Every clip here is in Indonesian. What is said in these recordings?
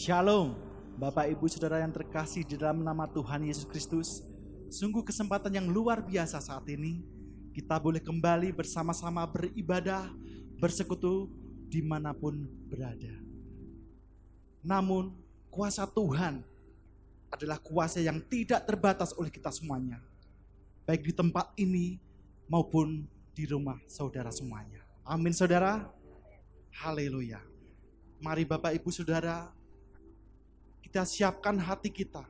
Shalom, Bapak Ibu Saudara yang terkasih di dalam nama Tuhan Yesus Kristus. Sungguh kesempatan yang luar biasa saat ini. Kita boleh kembali bersama-sama beribadah, bersekutu dimanapun berada. Namun kuasa Tuhan adalah kuasa yang tidak terbatas oleh kita semuanya. Baik di tempat ini maupun di rumah saudara semuanya. Amin saudara. Haleluya. Mari Bapak Ibu Saudara, kita siapkan hati kita.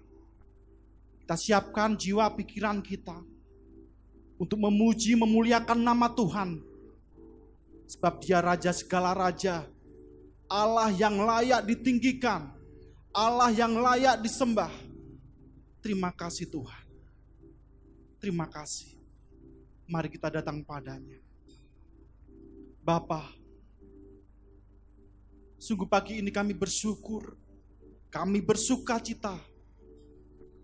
Kita siapkan jiwa pikiran kita untuk memuji, memuliakan nama Tuhan. Sebab Dia Raja segala raja, Allah yang layak ditinggikan, Allah yang layak disembah. Terima kasih Tuhan. Terima kasih. Mari kita datang padanya. Bapa, sungguh pagi ini kami bersyukur, kami bersuka cita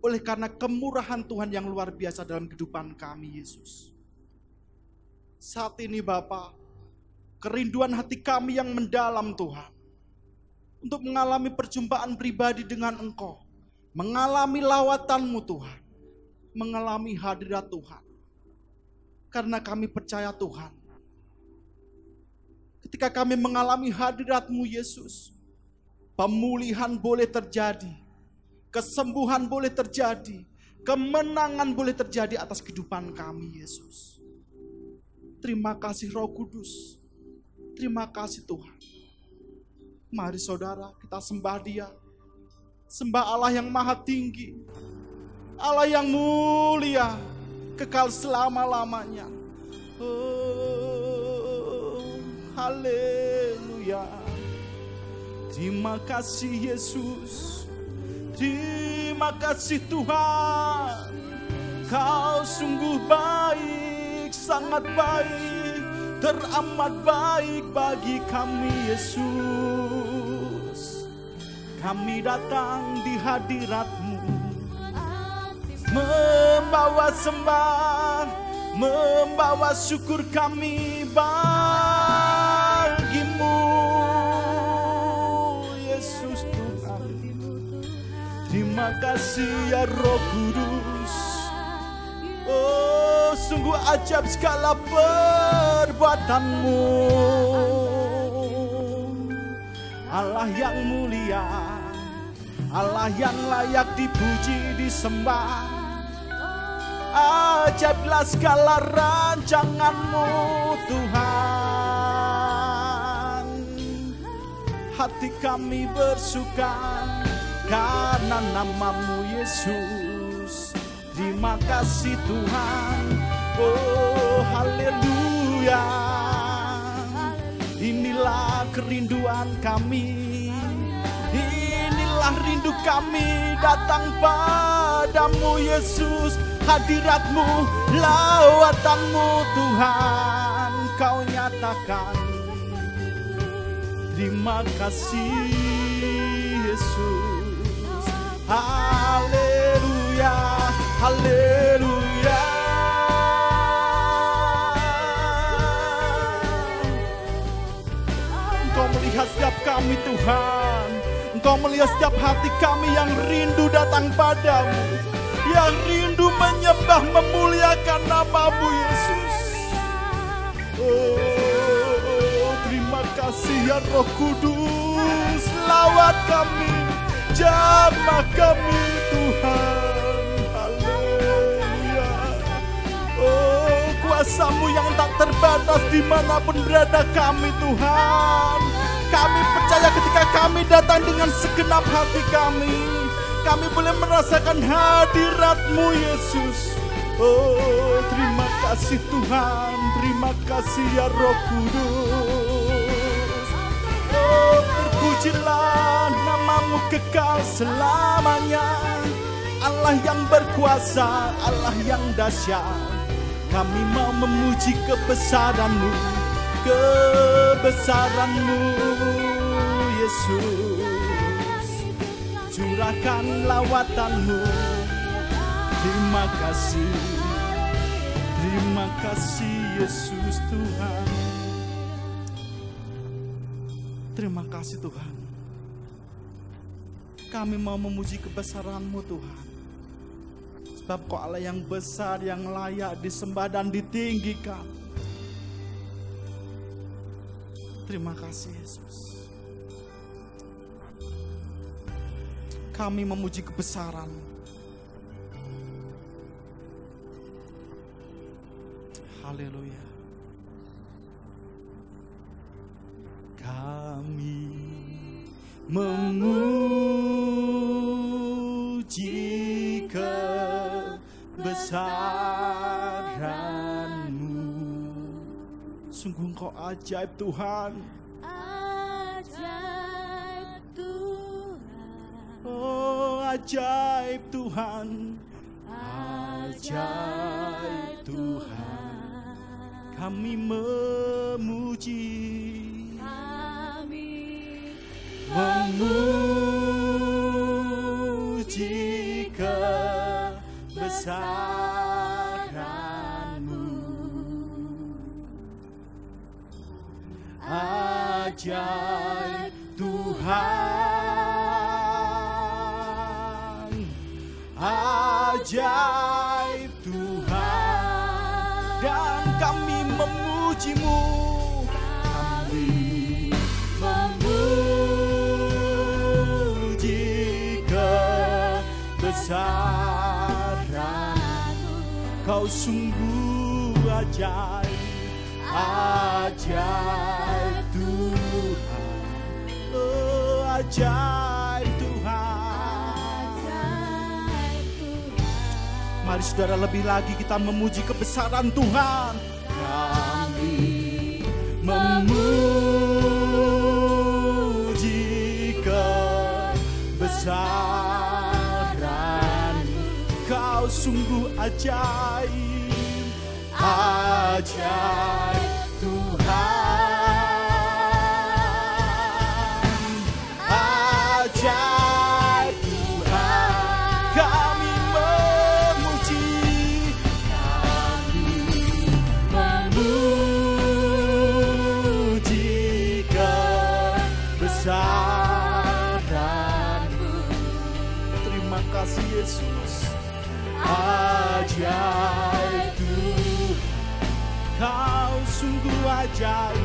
oleh karena kemurahan Tuhan yang luar biasa dalam kehidupan kami, Yesus. Saat ini Bapa, kerinduan hati kami yang mendalam Tuhan, untuk mengalami perjumpaan pribadi dengan Engkau, mengalami lawatan-Mu Tuhan, mengalami hadirat Tuhan. Karena kami percaya Tuhan, ketika kami mengalami hadirat-Mu Yesus, pemulihan boleh terjadi, kesembuhan boleh terjadi, kemenangan boleh terjadi atas kehidupan kami Yesus. Terima kasih Roh Kudus, terima kasih Tuhan. Mari saudara kita sembah Dia, sembah Allah yang maha tinggi, Allah yang mulia, kekal selama-lamanya. Oh, haleluya. Terima kasih Yesus, terima kasih Tuhan. Kau sungguh baik, sangat baik, teramat baik bagi kami Yesus. Kami datang di hadirat-Mu, membawa sembah, membawa syukur kami bagi-Mu Yesus Tuhan. Terima kasih ya Roh Kudus. Oh, sungguh ajaib segala perbuatan-Mu. Allah yang mulia, Allah yang layak dipuji, disembah. Ajaiblah segala rancangan-Mu Tuhan. Hati kami bersuka karena nama-Mu Yesus. Terima kasih Tuhan. Oh haleluya. Inilah kerinduan kami, inilah rindu kami datang padamu Yesus. Hadirat-Mu, lawatan-Mu Tuhan, Kau nyatakan. Terima kasih Yesus. Haleluya, haleluya. Engkau melihat setiap kami Tuhan, Engkau melihat setiap hati kami yang rindu datang padamu, yang rindu menyembah, memuliakan nama-Mu Yesus. Oh, terima kasih ya Roh Kudus. Lawat kami, jamah kami Tuhan. Haleluya. Oh, kuasa-Mu yang tak terbatas dimanapun berada kami Tuhan. Kami percaya ketika kami datang dengan segenap hati kami, kami boleh merasakan hadirat-Mu Yesus. Oh, terima kasih Tuhan, terima kasih ya Roh Kudus. Oh, terpujilah nama-Mu kekal selamanya. Allah yang berkuasa, Allah yang dahsyat. Kami mau memuji kebesaran-Mu, kebesaran-Mu Yesus. Curahkan lawatan-Mu. Terima kasih Yesus Tuhan. Terima kasih Tuhan. Kami mau memuji kebesaran-Mu Tuhan. Sebab Kau Allah yang besar, yang layak disembah dan ditinggikan. Terima kasih Yesus. Kami memuji kebesaran-Mu. Haleluya. Kami memuji kebesaran-Mu. Sungguh Engkau ajaib Tuhan. Ajaib Tuhan. Oh ajaib Tuhan. Ajaib Tuhan. Kami memuji. Memuji kebesaran-Mu. Ajaib Tuhan. Ajaib Tuhan. Dan kami memuji-Mu. Kami memuji kebesaran-Mu. Kau sungguh ajaib. Ajaib Tuhan. Oh ajaib Tuhan. Mari saudara lebih lagi kita memuji kebesaran Tuhan. Kami memuji kebesaran-Mu. Kau sungguh ajaib. Ajaib Tuhan. Ajaib Tuhan. Kami memuji. Kami memuji kebesaran-Mu. Terima kasih Yesus. Ajaib Tuhan. Kau sungguh ajaib.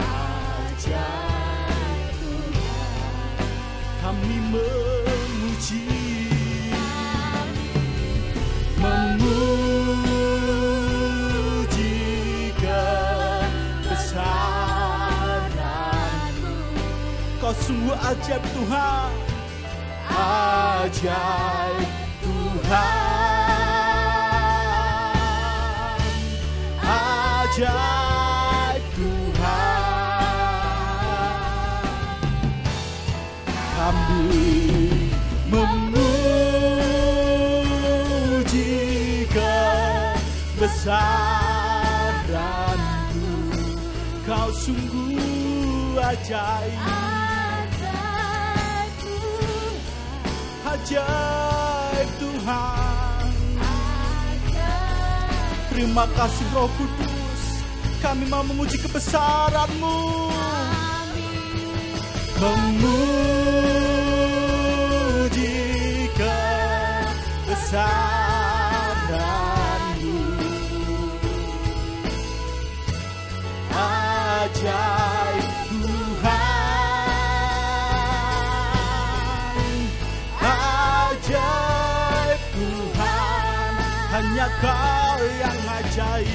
Ajaib Tuhan. Kami memuji. Memuji kebesaran-Mu. Kau sungguh ajaib Tuhan. Ajaib Tuhan. Ajaib Tuhan. Kami memuji kebesaran-Mu. Kau sungguh ajaib. Ajaib Tuhan. Terima kasih Roh Kudus. Kami mau memuji kebesaran-Mu. Memuji kebesaran-Mu. Ajaib Tuhan. Ajaib Tuhan. Hanya Kau yang ajaib.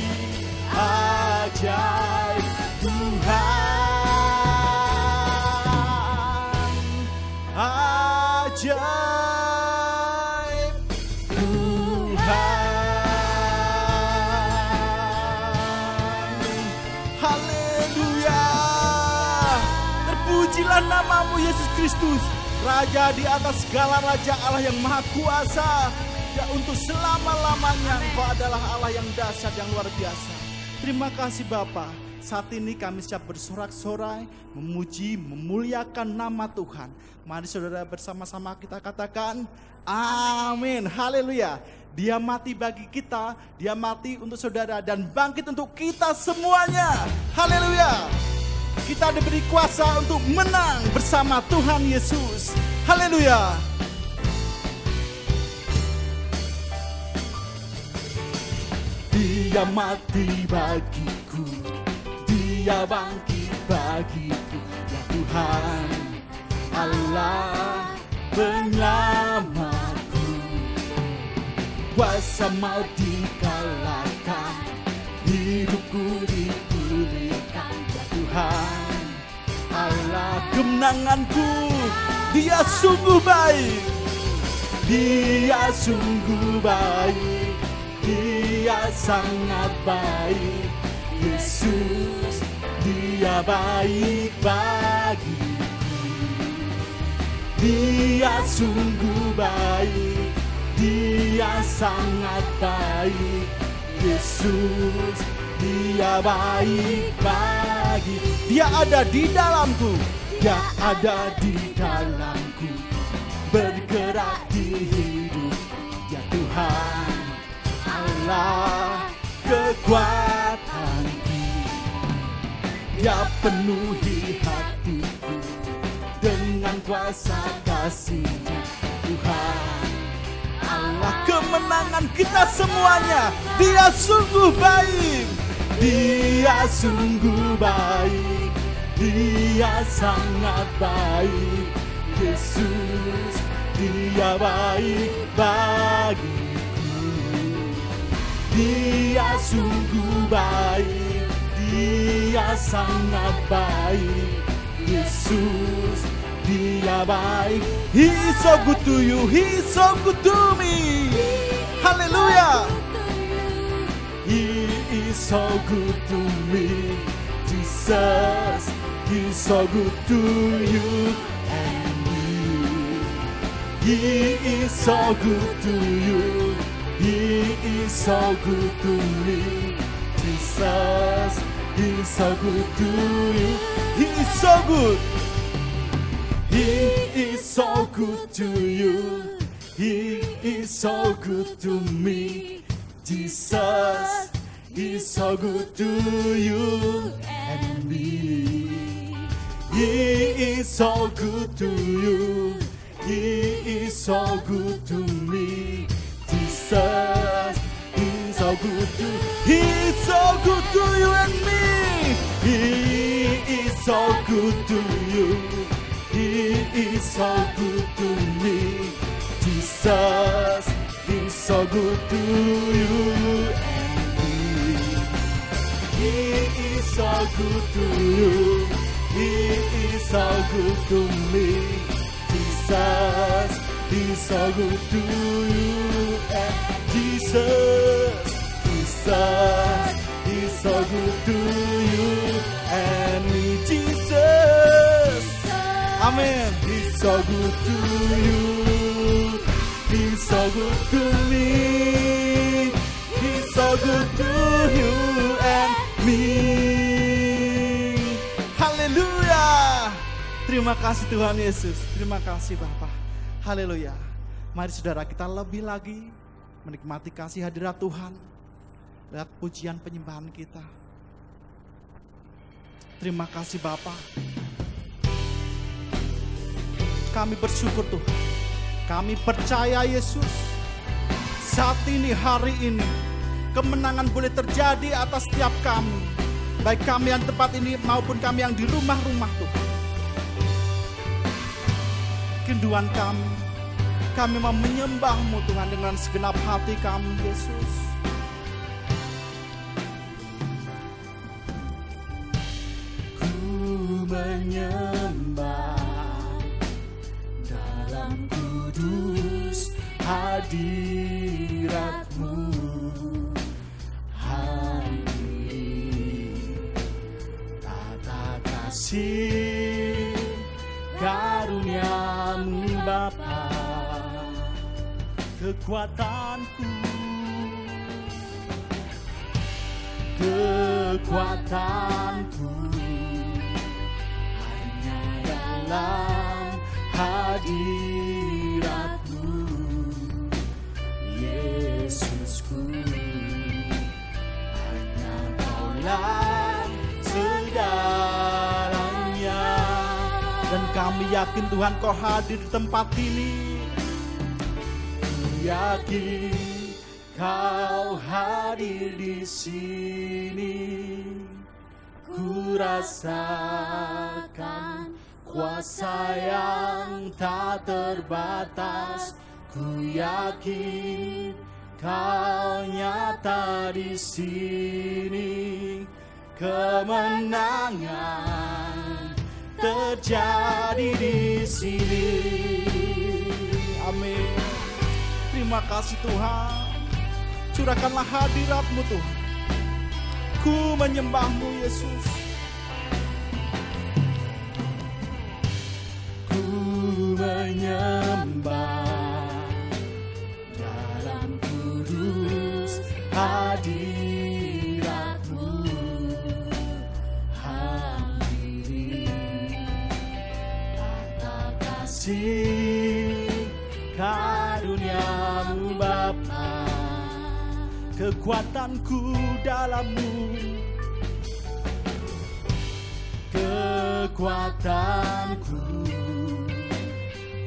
Ajaib Tuhan. Ajaib Tuhan. Haleluya. Terpujilah nama-Mu Yesus Kristus, Raja di atas segala raja, Allah yang maha kuasa. Ya untuk selama-lamanya Engkau adalah Allah yang dahsyat, yang luar biasa. Terima kasih Bapa. Saat ini kami siap bersorak-sorai, memuji, memuliakan nama Tuhan. Mari saudara bersama-sama kita katakan, amin, haleluya. Dia mati bagi kita, Dia mati untuk saudara dan bangkit untuk kita semuanya. Haleluya. Kita diberi kuasa untuk menang bersama Tuhan Yesus. Haleluya. Dia mati bagiku, Dia bangkit bagiku, ya Tuhan Allah penyelamatku. Kuasa maut dikalahkan, hidupku dipulihkan, ya Tuhan Allah kemenanganku. Dia sungguh baik, Dia sungguh baik, Dia sangat baik. Yesus, Dia baik bagiku. Dia sungguh baik, Dia sangat baik. Yesus, Dia baik bagi. Dia ada di dalamku, Dia ada di dalamku, bergerak di hidup, ya Tuhan Allah kekuatanku. Dia penuhi hatiku dengan kuasa kasih-Nya, Tuhan Allah kemenangan kita semuanya. Dia sungguh baik, Dia sungguh baik, Dia sangat baik. Yesus, Dia baik bagiku. Dia sungguh baik, Dia sangat baik. Yesus, Dia baik. He is so good to you, He is so good to me. Haleluya. He is so good to me. Jesus, He is so good to you and me. He is so good to you, He is so good to me. Jesus, He is so good to you. He is so good. He is so good to you. He is so good to me. Jesus is so good to you and me. He is so good to you. He is so good to me. Jesus is so good to. He is so good to you and me. He is so good to you. He is so good to me. Jesus is so good to you and me. He is so good to you. He is so good to me. Jesus is so good to you and Jesus is so good to you and me. Jesus, amen. He's so good to you. He's so good to me. He's so good to you and me. Haleluya. Terima kasih Tuhan Yesus. Terima kasih Bapa. Haleluya. Mari saudara kita lebih lagi menikmati kasih hadirat Tuhan lewat pujian penyembahan kita. Terima kasih Bapa. Kami bersyukur Tuhan. Kami percaya Yesus, saat ini, hari ini, kemenangan boleh terjadi atas setiap kami. Baik kami yang tempat ini maupun kami yang di rumah-rumah Tuhan. Kerinduan kami mau menyembah-Mu Tuhan dengan segenap hati kami Yesus. Ku menyembah dalam kudus hadirat-Mu hari ini. Tata kasih karunia-Mu Bapa, kekuatanku hanya dalam hadirat-Mu Yesusku. Hanya Kaulah segalanya dan kami Kami yakin Tuhan Kau hadir di tempat ini. Yakin Kau hadir di sini. Ku rasakan kuasa yang tak terbatas. Ku yakin Kau nyata di sini. Kemenangan terjadi di sini. Amin. Terima kasih Tuhan. Curahkanlah hadirat-Mu Tuhan. Ku menyembah-Mu Yesus. Ku menyembah dalam kudus hadirat-Mu. Hadiri atas kasih karunia-Mu Bapa. Kekuatanku dalam-Mu, kekuatanku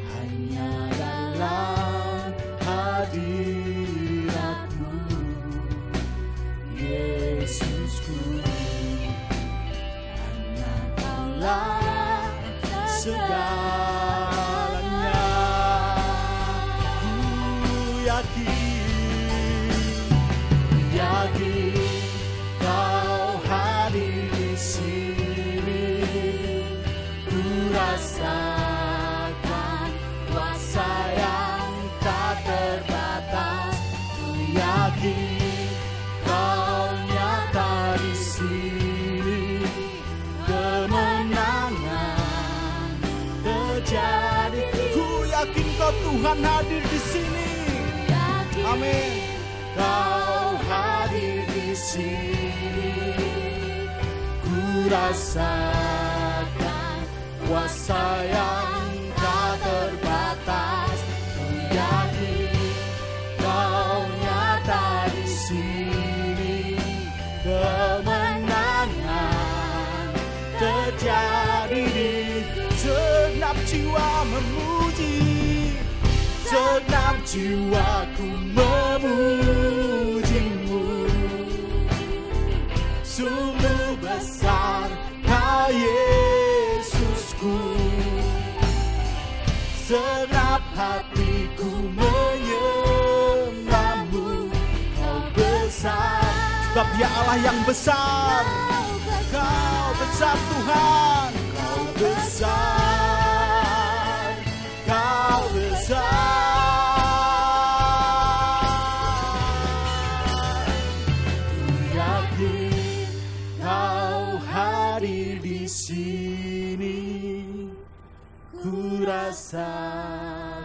hanya dalam hadirat-Mu, Yesusku. Hanya Kaulah segalanya. ku yakin Kau hadir di sini. Ku rasakan kuasa yang tak terbatas. Ku yakin Kau nyata di sini. Kemenangan terjadi. Ku yakin Kau Tuhan hadir di sini. Amin. Kau hadir di sini. Ku rasakan kuasa yang tak terbatas. Ku yakin Kau nyata di sini. Kemenangan terjadi di Segenap jiwa memuji, segenap jiwaku memuji-Mu. Sungguh besar Kau Yesusku. Segenap hatiku menyembah-Mu. Kau besar, sebab Dia Allah yang besar. Kau besar Tuhan. Kau besar, Kau besar. Ku yakin Kau hadir di sini. Ku rasakan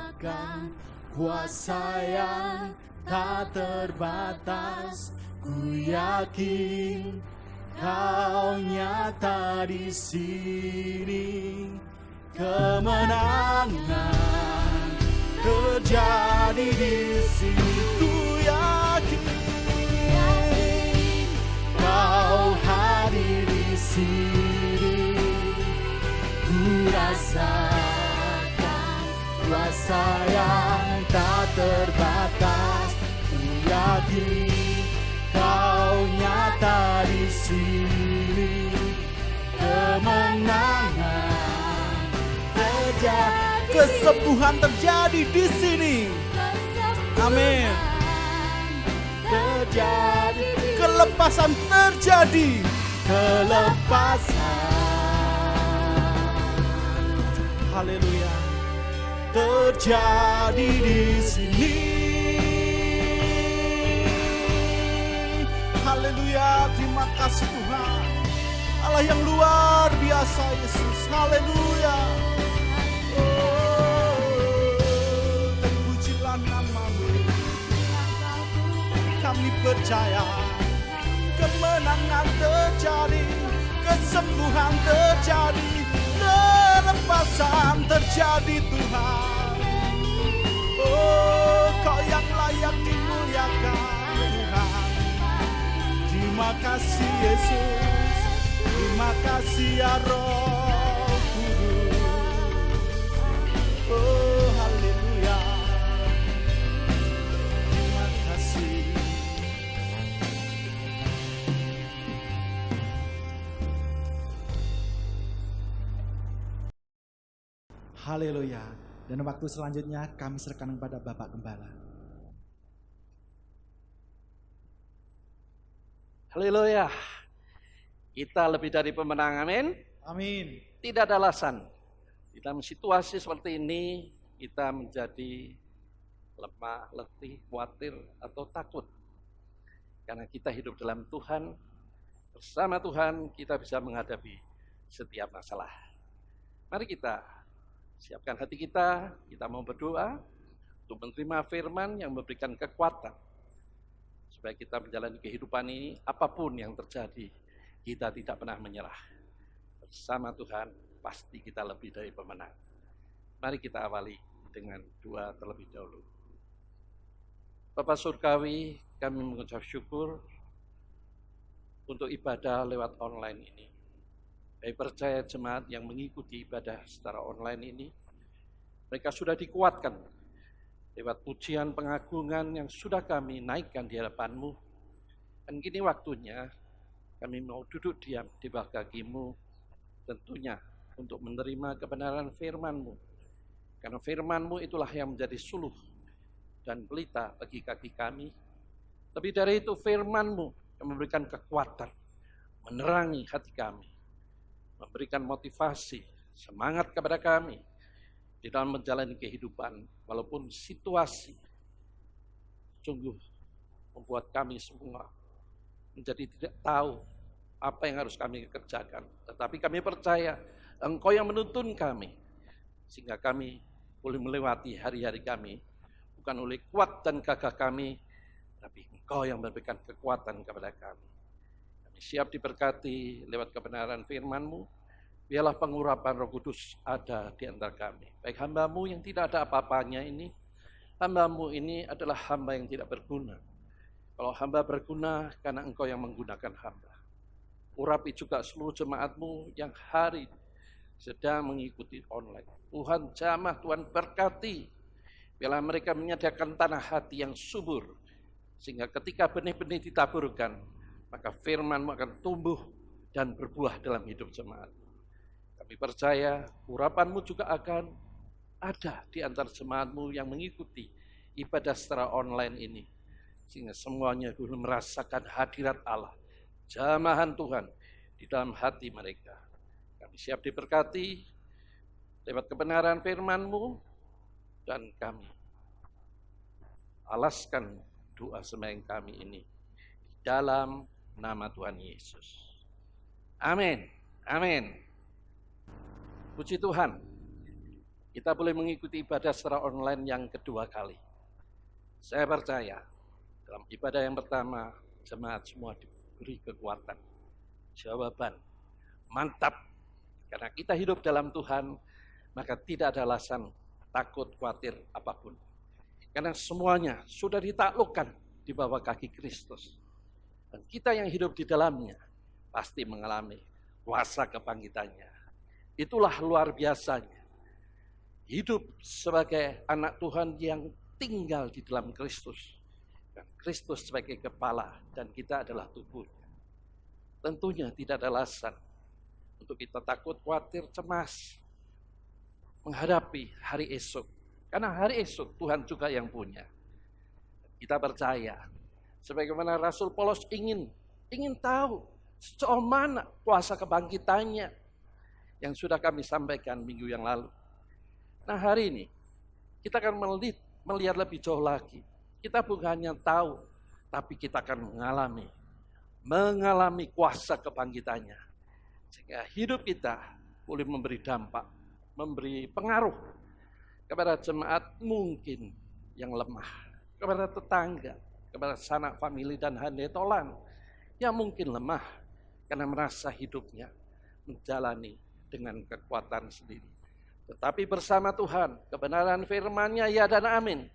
kuasa yang tak terbatas. Ku yakin Kau nyata di sini. Kemenangan terjadi di sini. Ku yakin Kau hadir di sini. Ku rasakan kuasa yang tak terbatas. Ku yakin Kau nyata di sini. Kemenangan terjadi. kesembuhan terjadi di sini. Amin. Terjadi. Kelepasan terjadi. Kelepasan Haleluya. terjadi di sini. Haleluya. Terima kasih Tuhan. Allah yang luar biasa Yesus. Haleluya. Terpujilah nama-Mu. Kami percaya kemenangan terjadi, kesembuhan terjadi, kelepasan terjadi Tuhan. Oh, Kau yang layak dimuliakan Tuhan. Terima kasih Yesus. Terima kasih ya Roh Kudus. Haleluya. Dan waktu selanjutnya kami serahkan kepada Bapak Gembala. Haleluya. Kita lebih dari pemenang, amin. Amin. Tidak ada alasan. Di dalam situasi seperti ini, kita menjadi lemah, letih, khawatir, atau takut. Karena kita hidup dalam Tuhan, bersama Tuhan kita bisa menghadapi setiap masalah. Mari kita siapkan hati kita mau berdoa untuk menerima firman yang memberikan kekuatan. Supaya kita menjalani kehidupan ini, apapun yang terjadi, kita tidak pernah menyerah. Bersama Tuhan, pasti kita lebih dari pemenang. Mari kita awali dengan doa terlebih dahulu. Bapa Surgawi, kami mengucap syukur untuk ibadah lewat online ini. Kami percaya jemaat yang mengikuti ibadah secara online ini, mereka sudah dikuatkan lewat pujian pengagungan yang sudah kami naikkan di hadapan-Mu. Dan kini waktunya kami mau duduk diam di bawah kaki-Mu, tentunya untuk menerima kebenaran firman-Mu. Karena firman-Mu itulah yang menjadi suluh dan pelita bagi kaki kami. Lebih dari itu, firman-Mu yang memberikan kekuatan, menerangi hati kami, memberikan motivasi, semangat kepada kami di dalam menjalani kehidupan, walaupun situasi sungguh membuat kami semua menjadi tidak tahu apa yang harus kami kerjakan. Tetapi kami percaya Engkau yang menuntun kami, sehingga kami boleh melewati hari-hari kami, bukan oleh kuat dan gagah kami, tapi Engkau yang memberikan kekuatan kepada kami. Kami siap diberkati lewat kebenaran firman-Mu. Biarlah pengurapan Roh Kudus ada di antara kami. Baik hamba-Mu yang tidak ada apa-apanya ini, hamba-Mu ini adalah hamba yang tidak berguna. Kalau hamba berguna, karena Engkau yang menggunakan hamba. Urapi juga seluruh jemaat-Mu yang hari sedang mengikuti online. Tuhan jamah, Tuhan berkati. Biarlah mereka menyediakan tanah hati yang subur, sehingga ketika benih-benih ditaburkan, maka firman-Mu akan tumbuh dan berbuah dalam hidup jemaat. Kami percaya urapan-Mu juga akan ada di antara jemaat-Mu yang mengikuti ibadah secara online ini, sehingga semuanya dulu merasakan hadirat Allah, jamahan Tuhan di dalam hati mereka. Kami siap diberkati lewat kebenaran firman-Mu, dan kami alaskan doa sembahyang kami ini di dalam nama Tuhan Yesus. Amin. Amin. Puji Tuhan, kita boleh mengikuti ibadah secara online yang kedua kali. Saya percaya dalam ibadah yang pertama, jemaat semua diberi kekuatan, jawaban, mantap. Karena kita hidup dalam Tuhan, maka tidak ada alasan takut, khawatir apapun. Karena semuanya sudah ditaklukkan di bawah kaki Kristus. Dan kita yang hidup di dalamnya pasti mengalami kuasa kebangkitannya. Itulah luar biasanya. Hidup sebagai anak Tuhan yang tinggal di dalam Kristus. Dan Kristus sebagai kepala dan kita adalah tubuhnya. Tentunya tidak ada alasan untuk kita takut, khawatir, cemas menghadapi hari esok. Karena hari esok Tuhan juga yang punya. Kita percaya, sebagaimana Rasul Paulus ingin tahu sejauh mana kuasa kebangkitannya yang sudah kami sampaikan minggu yang lalu. Nah hari ini kita akan melihat lebih jauh lagi. Kita bukan hanya tahu, tapi kita akan mengalami kuasa kebangkitannya. Sehingga hidup kita boleh memberi dampak, memberi pengaruh kepada jemaat mungkin yang lemah, kepada tetangga, kepada sanak famili dan handetolan yang mungkin lemah karena merasa hidupnya menjalani dengan kekuatan sendiri. Tetapi bersama Tuhan, kebenaran firman-Nya ya dan amin.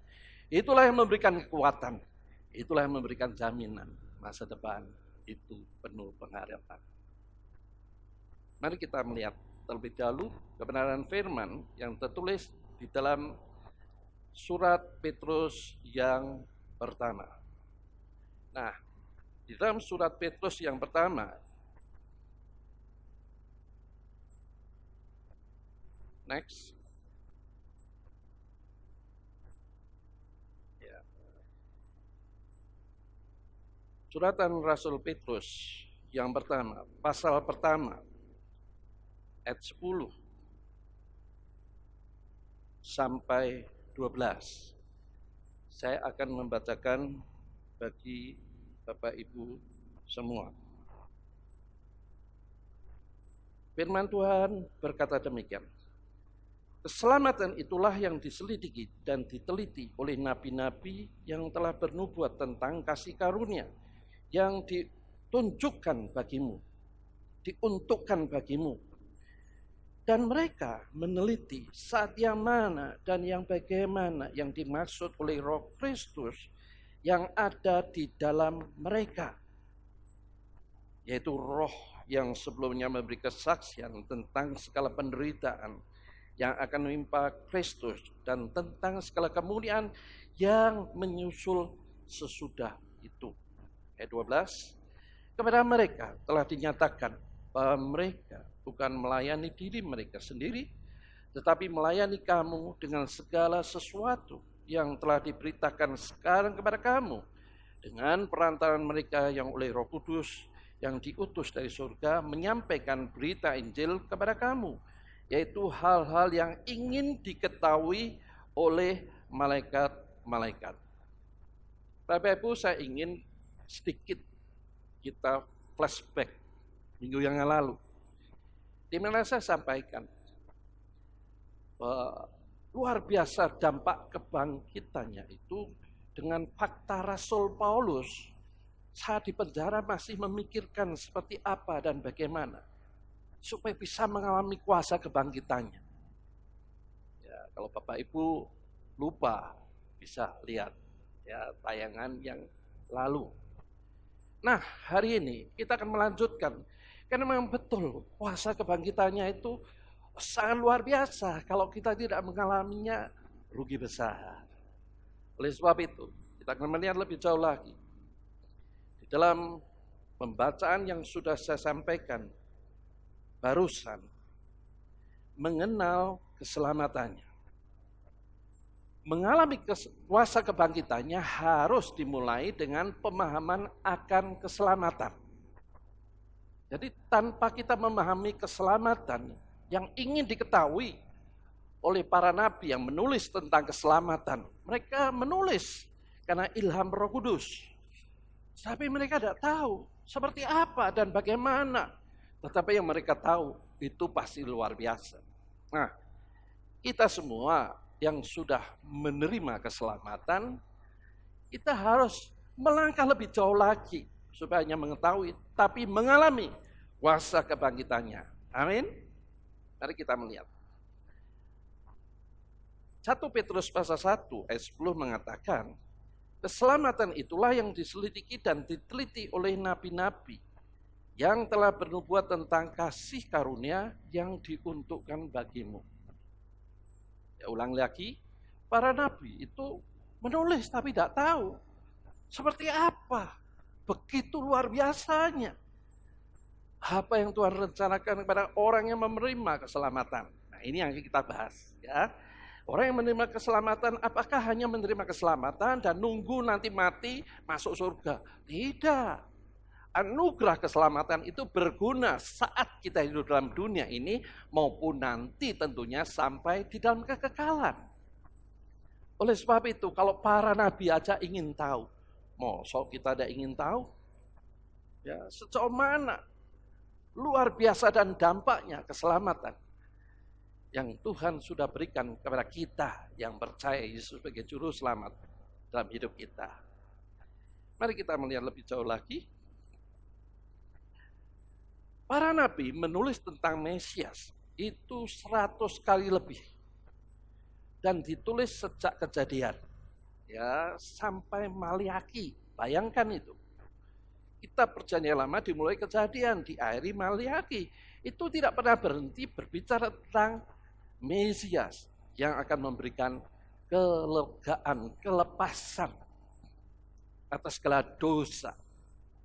Itulah yang memberikan kekuatan, itulah yang memberikan jaminan masa depan itu penuh pengharapan. Mari kita melihat terlebih dahulu kebenaran firman yang tertulis di dalam surat Petrus yang pertama. Nah, di dalam surat Petrus yang pertama, next. Suratan Rasul Petrus yang pertama, pasal pertama, ayat 10 sampai 12. Saya akan membacakan bagi Bapak Ibu semua. Firman Tuhan berkata demikian. Keselamatan itulah yang diselidiki dan diteliti oleh nabi-nabi yang telah bernubuat tentang kasih karunia yang ditunjukkan bagimu, diuntukkan bagimu. Dan mereka meneliti saat yang mana dan yang bagaimana yang dimaksud oleh Roh Kristus yang ada di dalam mereka. Yaitu roh yang sebelumnya memberi kesaksian tentang segala penderitaan yang akan menimpa Kristus dan tentang segala kemuliaan yang menyusul sesudah itu. Ayat 12, kepada mereka telah dinyatakan bahwa mereka bukan melayani diri mereka sendiri, tetapi melayani kamu dengan segala sesuatu yang telah diberitakan sekarang kepada kamu, dengan perantaraan mereka yang oleh Roh Kudus yang diutus dari surga menyampaikan berita Injil kepada kamu, yaitu hal-hal yang ingin diketahui oleh malaikat-malaikat. Bapak Ibu, saya ingin sedikit kita flashback minggu yang lalu, di mana saya sampaikan luar biasa dampak kebangkitannya itu dengan fakta Rasul Paulus saat di penjara masih memikirkan seperti apa dan bagaimana supaya bisa mengalami kuasa kebangkitannya. Ya, kalau Bapak Ibu lupa bisa lihat ya tayangan yang lalu. Nah, hari ini kita akan melanjutkan karena memang betul kuasa kebangkitannya itu sangat luar biasa. Kalau kita tidak mengalaminya, rugi besar. Oleh sebab itu, kita akan melihat lebih jauh lagi. Di dalam pembacaan yang sudah saya sampaikan barusan, mengenal keselamatannya. Mengalami kuasa kebangkitannya harus dimulai dengan pemahaman akan keselamatan. Jadi tanpa kita memahami keselamatan yang ingin diketahui oleh para nabi yang menulis tentang keselamatan. Mereka menulis karena ilham Roh Kudus. Tapi mereka tidak tahu seperti apa dan bagaimana. Tetapi yang mereka tahu itu pasti luar biasa. Nah, kita semua yang sudah menerima keselamatan, kita harus melangkah lebih jauh lagi supaya hanya mengetahui, tapi mengalami kuasa kebangkitannya. Amin. Mari kita melihat. 1 Petrus pasal 1 ayat 10 mengatakan, keselamatan itulah yang diselidiki dan diteliti oleh nabi-nabi yang telah bernubuat tentang kasih karunia yang diuntukkan bagimu. Ya, ulang lagi, para nabi itu menulis tapi tidak tahu seperti apa. Begitu luar biasanya apa yang Tuhan rencanakan kepada orang yang menerima keselamatan. Nah, ini yang kita bahas ya. Orang yang menerima keselamatan, apakah hanya menerima keselamatan dan nunggu nanti mati masuk surga? Tidak. Anugerah keselamatan itu berguna saat kita hidup dalam dunia ini maupun nanti tentunya sampai di dalam kekekalan. Oleh sebab itu, kalau para nabi aja ingin tahu, mosok kita ada ingin tahu? Ya, sejauh mana luar biasa dan dampaknya keselamatan yang Tuhan sudah berikan kepada kita yang percaya Yesus sebagai juru selamat dalam hidup kita. Mari kita melihat lebih jauh lagi. Para nabi menulis tentang Mesias itu 100 kali lebih. Dan ditulis sejak Kejadian ya sampai Maliaki. Bayangkan itu. Kitab Perjanjian Lama dimulai Kejadian, diakhiri Maliaki. Itu tidak pernah berhenti berbicara tentang Mesias yang akan memberikan kelegaan, kelepasan atas segala dosa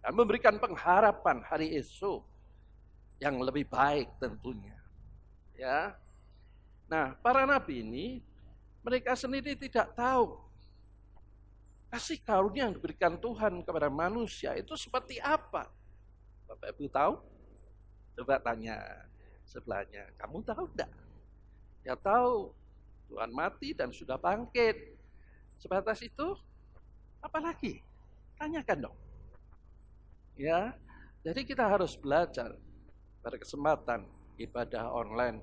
dan memberikan pengharapan hari esok yang lebih baik tentunya. Ya. Nah, para nabi ini mereka sendiri tidak tahu kasih karunia yang diberikan Tuhan kepada manusia itu seperti apa? Bapak Ibu tahu? Coba tanya sebelahnya, kamu tahu enggak? Ya tahu, Tuhan mati dan sudah bangkit. Sebatas itu, apalagi? Tanyakan dong. Ya, jadi kita harus belajar pada kesempatan ibadah online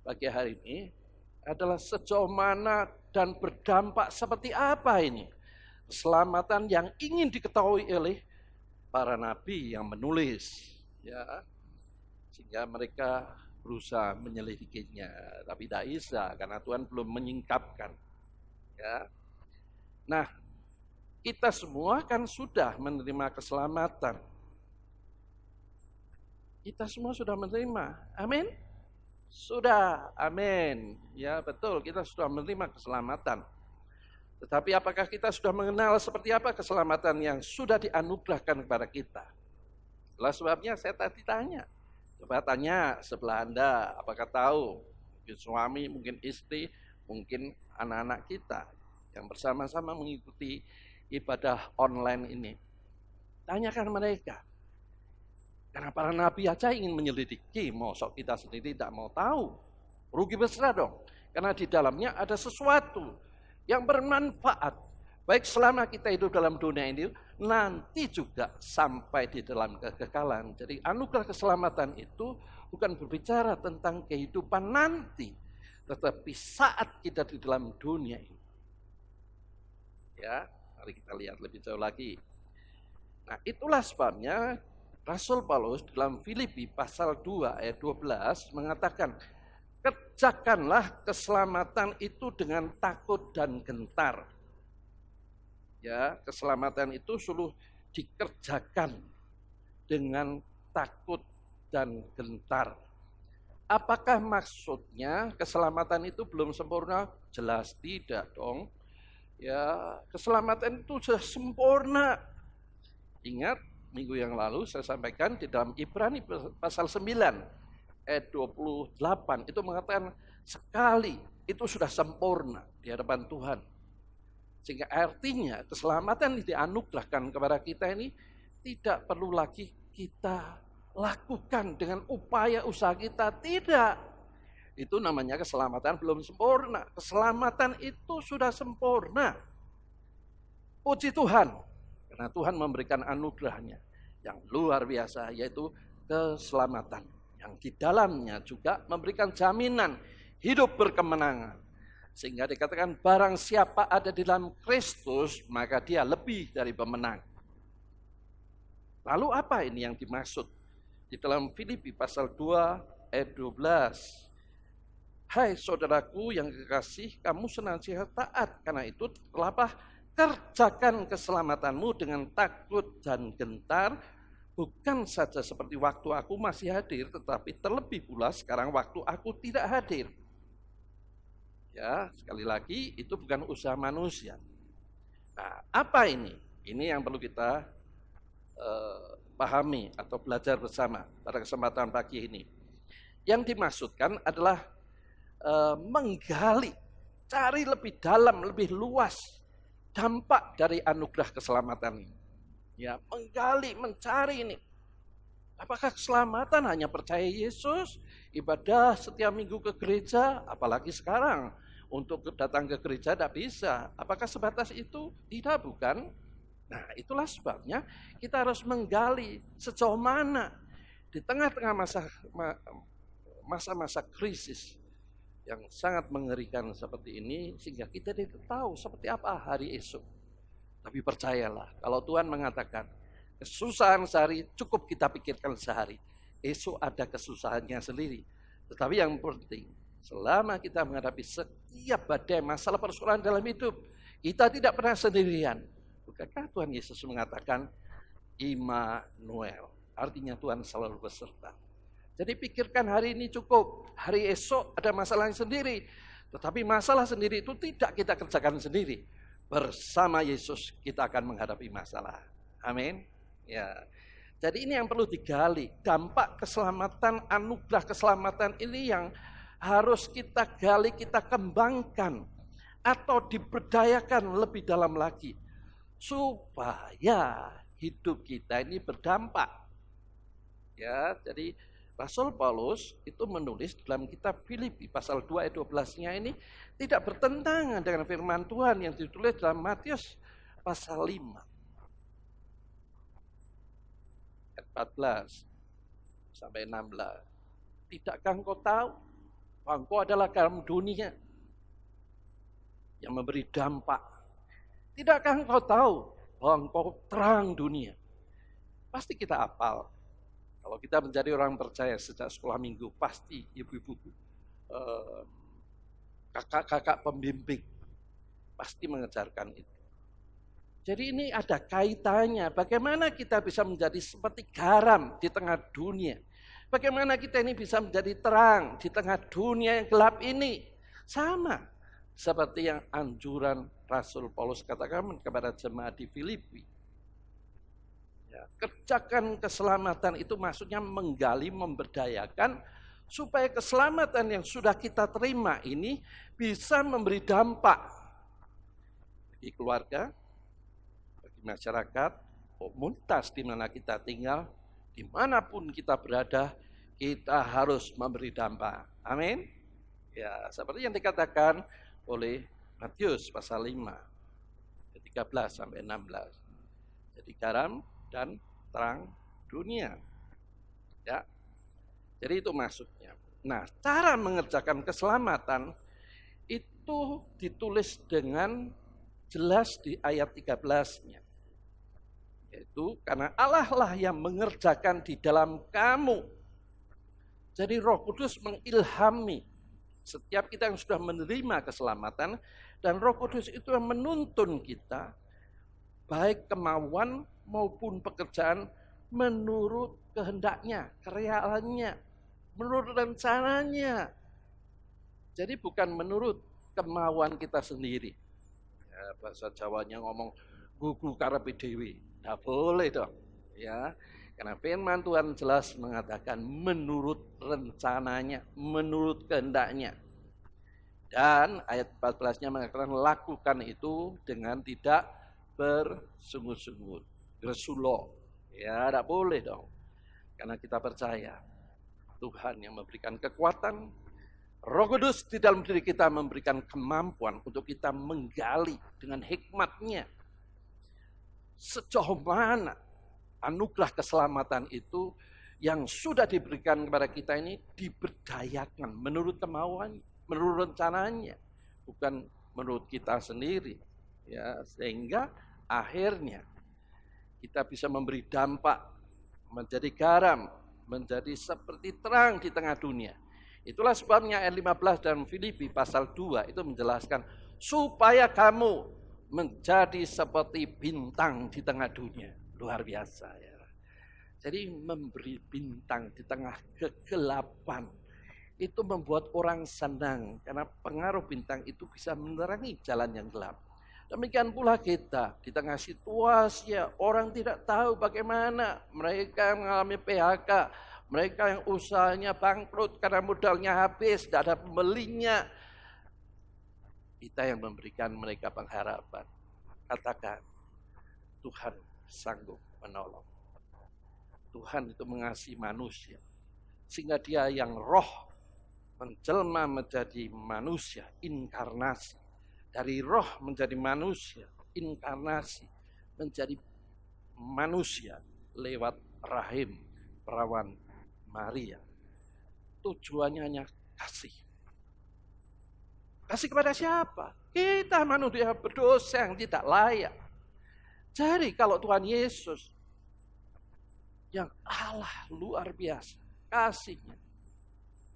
pagi hari ini adalah sejauh mana dan berdampak seperti apa ini keselamatan yang ingin diketahui oleh para nabi yang menulis, ya, sehingga mereka berusaha menyelidikinya, tapi tidak bisa karena Tuhan belum menyingkapkan. Ya, nah kita semua kan sudah menerima keselamatan. Kita semua sudah menerima, amin. Sudah, amin. Ya betul, kita sudah menerima keselamatan. Tetapi apakah kita sudah mengenal seperti apa keselamatan yang sudah dianugerahkan kepada kita? Itulah sebabnya saya tadi tanya. Coba tanya sebelah Anda, apakah tahu? Mungkin suami, mungkin istri, mungkin anak-anak kita yang bersama-sama mengikuti ibadah online ini. Tanyakan mereka. Karena para nabi aja ingin menyelidiki, mosok kita sendiri tidak mau tahu. Rugi besar dong. Karena di dalamnya ada sesuatu yang bermanfaat. Baik selama kita hidup dalam dunia ini, nanti juga sampai di dalam kekekalan. Jadi anugerah keselamatan itu bukan berbicara tentang kehidupan nanti, tetapi saat kita di dalam dunia ini. Ya, mari kita lihat lebih jauh lagi. Nah, itulah sebabnya Rasul Paulus dalam Filipi pasal 2 ayat 12 mengatakan, kerjakanlah keselamatan itu dengan takut dan gentar. Ya, keselamatan itu suruh dikerjakan dengan takut dan gentar. Apakah maksudnya keselamatan itu belum sempurna? Jelas tidak dong. Ya, keselamatan itu sudah sempurna. Ingat, minggu yang lalu saya sampaikan di dalam Ibrani pasal 9 ayat 28 itu mengatakan sekali itu sudah sempurna di hadapan Tuhan. Sehingga artinya keselamatan yang dianugerahkan kepada kita ini tidak perlu lagi kita lakukan dengan upaya usaha kita, tidak. Itu namanya keselamatan belum sempurna. Keselamatan itu sudah sempurna. Puji Tuhan, karena Tuhan memberikan anugerahnya yang luar biasa, yaitu keselamatan. Yang di dalamnya juga memberikan jaminan hidup berkemenangan. Sehingga dikatakan barang siapa ada di dalam Kristus, maka dia lebih dari pemenang. Lalu apa ini yang dimaksud? Di dalam Filipi pasal 2 ayat 12. Hai saudaraku yang kekasih, kamu senantiasa taat. Karena itu telah kerjakan keselamatanmu dengan takut dan gentar. Bukan saja seperti waktu aku masih hadir, tetapi terlebih pula sekarang waktu aku tidak hadir. Ya, sekali lagi itu bukan usaha manusia. Nah, apa ini? Ini yang perlu kita pahami atau belajar bersama pada kesempatan pagi ini. Yang dimaksudkan adalah menggali, cari lebih dalam, lebih luas dampak dari anugerah keselamatan ini. Ya, menggali, mencari ini. Apakah keselamatan hanya percaya Yesus, ibadah setiap minggu ke gereja, apalagi sekarang untuk datang ke gereja tidak bisa. Apakah sebatas itu? Tidak, bukan. Nah, itulah sebabnya kita harus menggali sejauh mana di tengah-tengah masa-masa krisis yang sangat mengerikan seperti ini, sehingga kita tidak tahu seperti apa hari esok. Tapi percayalah, kalau Tuhan mengatakan kesusahan sehari cukup kita pikirkan sehari, esok ada kesusahannya sendiri. Tetapi yang penting, selama kita menghadapi setiap badai masalah persoalan dalam hidup, kita tidak pernah sendirian. Bukankah Tuhan Yesus mengatakan Immanuel, artinya Tuhan selalu beserta. Jadi pikirkan hari ini cukup, hari esok ada masalah sendiri. Tetapi masalah sendiri itu tidak kita kerjakan sendiri. Bersama Yesus kita akan menghadapi masalah. Amin. Ya. Jadi ini yang perlu digali. Dampak keselamatan, anugerah keselamatan ini yang harus kita gali, kita kembangkan. Atau diberdayakan lebih dalam lagi. supaya hidup kita ini berdampak. Ya, jadi Rasul Paulus itu menulis dalam kitab Filipi pasal 2 ayat 12-nya ini tidak bertentangan dengan firman Tuhan yang ditulis dalam Matius pasal 5 ayat 14 sampai 16. Tidakkah engkau tahu bahwa engkau adalah garam dunia yang memberi dampak? Tidakkah engkau tahu bahwa engkau terang dunia? Pasti kita hafal. Kalau kita menjadi orang percaya sejak sekolah minggu, pasti ibu-ibu, kakak-kakak pembimbing, pasti mengejarkan itu. Jadi ini ada kaitannya, bagaimana kita bisa menjadi seperti garam di tengah dunia. Bagaimana kita ini bisa menjadi terang di tengah dunia yang gelap ini. Sama seperti yang anjuran Rasul Paulus katakan kepada jemaat di Filipi. Ya, kerjakan keselamatan itu maksudnya menggali, memberdayakan supaya keselamatan yang sudah kita terima ini bisa memberi dampak bagi keluarga, bagi masyarakat, komunitas di mana kita tinggal, dimanapun kita berada, kita harus memberi dampak. Amin. Ya, seperti yang dikatakan oleh Matius pasal 5, 13 sampai 16. Jadi garam dan terang dunia. Ya. Jadi itu maksudnya. Nah, cara mengerjakan keselamatan itu ditulis dengan jelas di ayat 13-nya. Yaitu karena Allah lah yang mengerjakan di dalam kamu. Jadi Roh Kudus mengilhami setiap kita yang sudah menerima keselamatan, dan Roh Kudus itu yang menuntun kita baik kemauan maupun pekerjaan menurut kehendaknya, kerealannya, menurut rencananya. Jadi bukan menurut kemauan kita sendiri. Ya, bahasa Jawanya ngomong gugu karepe dhewe. Tidak boleh dong. Ya, karena firman Tuhan jelas mengatakan menurut rencananya, menurut kehendaknya. Dan ayat 14-nya mengatakan lakukan itu dengan tidak bersungut-sungut. Gresulo. Ya, tidak boleh dong. Karena kita percaya Tuhan yang memberikan kekuatan, Roh Kudus di dalam diri kita memberikan kemampuan untuk kita menggali dengan hikmatnya sejauh mana anugerah keselamatan itu yang sudah diberikan kepada kita ini diberdayakan menurut kemauan, menurut rencananya, bukan menurut kita sendiri. Ya, sehingga akhirnya kita bisa memberi dampak, menjadi garam, menjadi seperti terang di tengah dunia. Itulah sebabnya ayat 15 dan Filipi pasal 2 itu menjelaskan supaya kamu menjadi seperti bintang di tengah dunia. Luar biasa ya. Jadi memberi bintang di tengah kegelapan itu membuat orang senang karena pengaruh bintang itu bisa menerangi jalan yang gelap. Demikian pula kita di tengah situasi orang tidak tahu bagaimana, mereka mengalami PHK, mereka yang usahanya bangkrut karena modalnya habis, tidak ada pembelinya. Kita yang memberikan mereka pengharapan. Katakan, Tuhan sanggup menolong. Tuhan itu mengasihi manusia. Sehingga dia yang roh menjelma menjadi manusia, inkarnasi. Dari roh menjadi manusia, inkarnasi, menjadi manusia lewat rahim perawan Maria. Tujuannya hanya kasih. Kasih kepada siapa? Kita manusia berdosa yang tidak layak. Jadi kalau Tuhan Yesus yang Allah luar biasa kasihnya,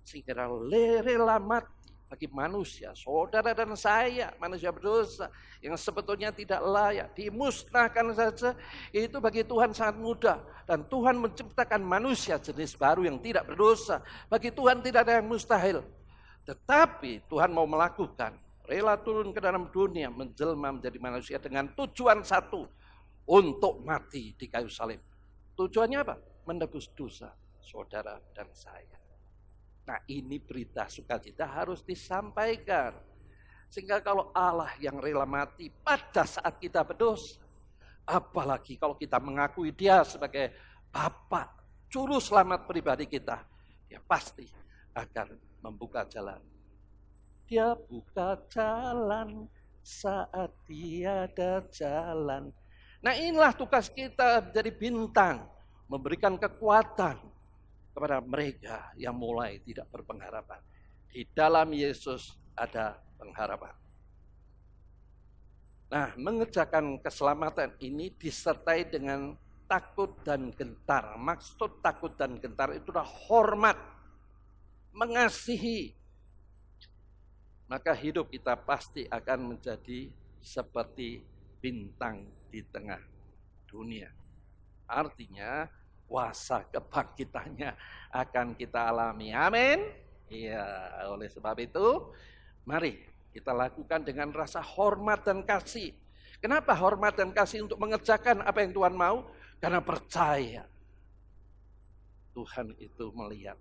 sehingga rela mati bagi manusia, saudara dan saya, manusia berdosa yang sebetulnya tidak layak, dimusnahkan saja, itu bagi Tuhan sangat mudah. Dan Tuhan menciptakan manusia jenis baru yang tidak berdosa. Bagi Tuhan tidak ada yang mustahil. Tetapi Tuhan mau melakukan, rela turun ke dalam dunia, menjelma menjadi manusia dengan tujuan satu, untuk mati di kayu salib. Tujuannya apa? Menebus dosa saudara dan saya. Nah, ini berita sukacita harus disampaikan. Sehingga kalau Allah yang rela mati pada saat kita berdosa, Apalagi kalau kita mengakui dia sebagai Bapa, Juru Selamat pribadi kita, dia pasti akan membuka jalan. Dia buka jalan saat tiada jalan. Nah, inilah tugas kita jadi bintang, memberikan kekuatan kepada mereka yang mulai tidak berpengharapan. Di dalam Yesus ada pengharapan. Nah, mengerjakan keselamatan ini disertai dengan takut dan gentar. Maksud takut dan gentar itulah hormat, mengasihi. Maka hidup kita pasti akan menjadi seperti bintang di tengah dunia. Artinya kuasa kebangkitannya akan kita alami. Amin. Iya, oleh sebab itu mari kita lakukan dengan rasa hormat dan kasih. Kenapa hormat dan kasih? Untuk mengerjakan apa yang Tuhan mau? Karena percaya Tuhan itu melihat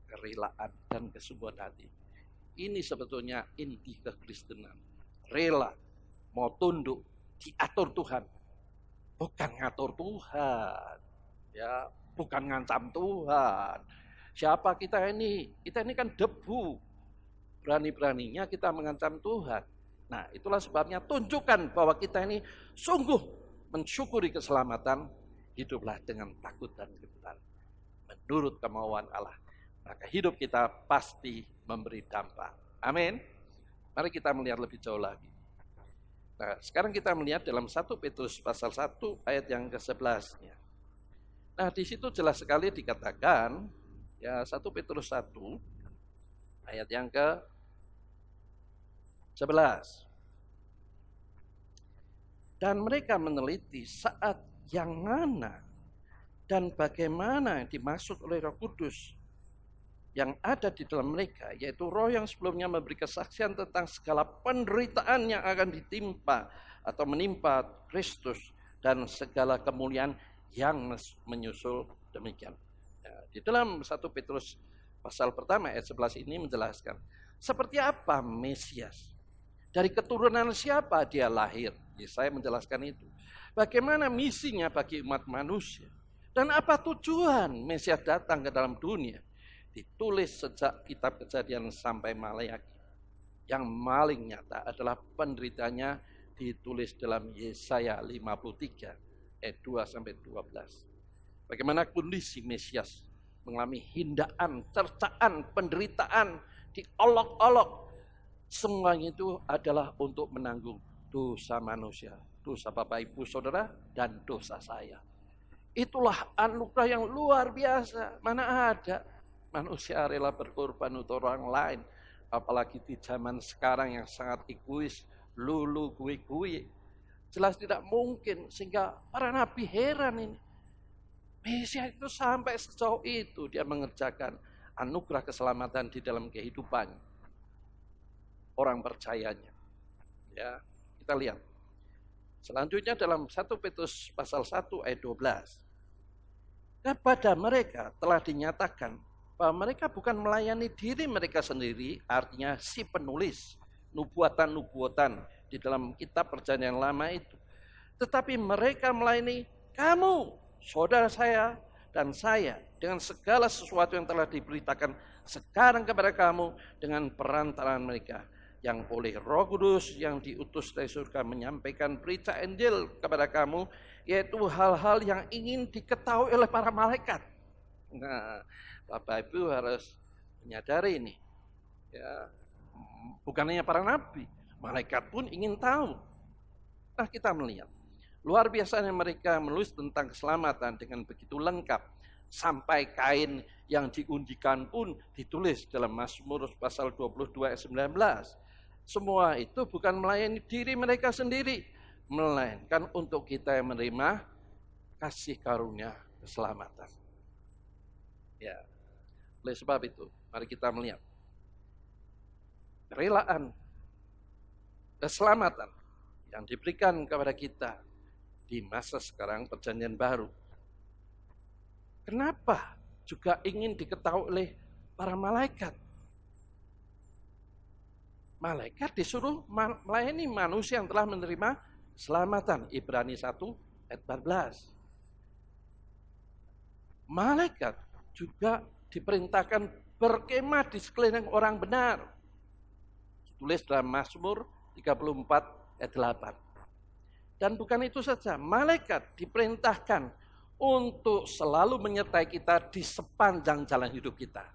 kerelaan dan kesungguhan hati. Ini sebetulnya inti kekristenan. Rela, mau tunduk, diatur Tuhan. Bukan ngatur Tuhan. Ya, bukan ngancam Tuhan. Siapa kita ini? Kita ini kan debu. Berani-beraninya kita mengancam Tuhan. Nah, itulah sebabnya tunjukkan bahwa kita ini sungguh mensyukuri keselamatan, hiduplah dengan takut dan gentar menurut kemauan Allah. Maka hidup kita pasti memberi dampak. Amin. Mari kita melihat lebih jauh lagi. Nah, sekarang kita melihat dalam 1 Petrus pasal 1 ayat yang ke-11. Nah, di situ jelas sekali dikatakan, ya 1 Petrus 1 ayat yang ke-11. Dan mereka meneliti saat yang mana dan bagaimana yang dimaksud oleh Roh Kudus yang ada di dalam mereka, yaitu roh yang sebelumnya memberi kesaksian tentang segala penderitaan yang akan ditimpa atau menimpa Kristus dan segala kemuliaan yang menyusul demikian. Ya, di dalam 1 Petrus pasal pertama ayat 11 ini menjelaskan seperti apa Mesias, dari keturunan siapa dia lahir. Yesaya menjelaskan itu. Bagaimana misinya bagi umat manusia dan apa tujuan Mesias datang ke dalam dunia. Ditulis sejak kitab Kejadian sampai Maleakhi. Yang paling nyata adalah penderitanya ditulis dalam Yesaya 53 ayat 2 sampai 12. Bagaimana kondisi Mesias mengalami hindaan, cercaan, penderitaan, diolok-olok. Semuanya itu adalah untuk menanggung dosa manusia, dosa Bapak Ibu Saudara dan dosa saya. Itulah anugerah yang luar biasa. Mana ada manusia rela berkorban untuk orang lain, apalagi di zaman sekarang yang sangat egois, lulu gue. Jelas tidak mungkin, sehingga para nabi heran ini. Mesias itu sampai sejauh itu dia mengerjakan anugerah keselamatan di dalam kehidupan orang percayanya. Ya, kita lihat. Selanjutnya dalam 1 Petrus pasal 1 ayat 12. Kepada mereka telah dinyatakan bahwa mereka bukan melayani diri mereka sendiri, artinya si penulis nubuatan-nubuatan di dalam kitab Perjanjian Lama itu. Tetapi mereka melayani kamu, saudara saya dan saya, dengan segala sesuatu yang telah diberitakan sekarang kepada kamu dengan perantaraan mereka, yang oleh Roh Kudus yang diutus dari surga menyampaikan berita Injil kepada kamu, yaitu hal-hal yang ingin diketahui oleh para malaikat. Nah, Bapak Ibu harus menyadari ini. Ya, bukan hanya para nabi, malaikat pun ingin tahu. Nah, kita melihat luar biasanya mereka menulis tentang keselamatan dengan begitu lengkap, sampai kain yang diundikan pun ditulis dalam Mazmur pasal 22 ayat 19. Semua itu bukan melayani diri mereka sendiri, melainkan untuk kita yang menerima kasih karunia keselamatan. Ya, oleh sebab itu, mari kita melihat kerelaan keselamatan yang diberikan kepada kita di masa sekarang Perjanjian Baru. Kenapa juga ingin diketahui oleh para malaikat? Malaikat disuruh melayani manusia yang telah menerima keselamatan. Ibrani 1 ayat 14. Malaikat juga diperintahkan berkemah di sekeliling orang benar. Ditulis dalam Mazmur 34 ayat 8. Dan bukan itu saja, malaikat diperintahkan untuk selalu menyertai kita di sepanjang jalan hidup kita.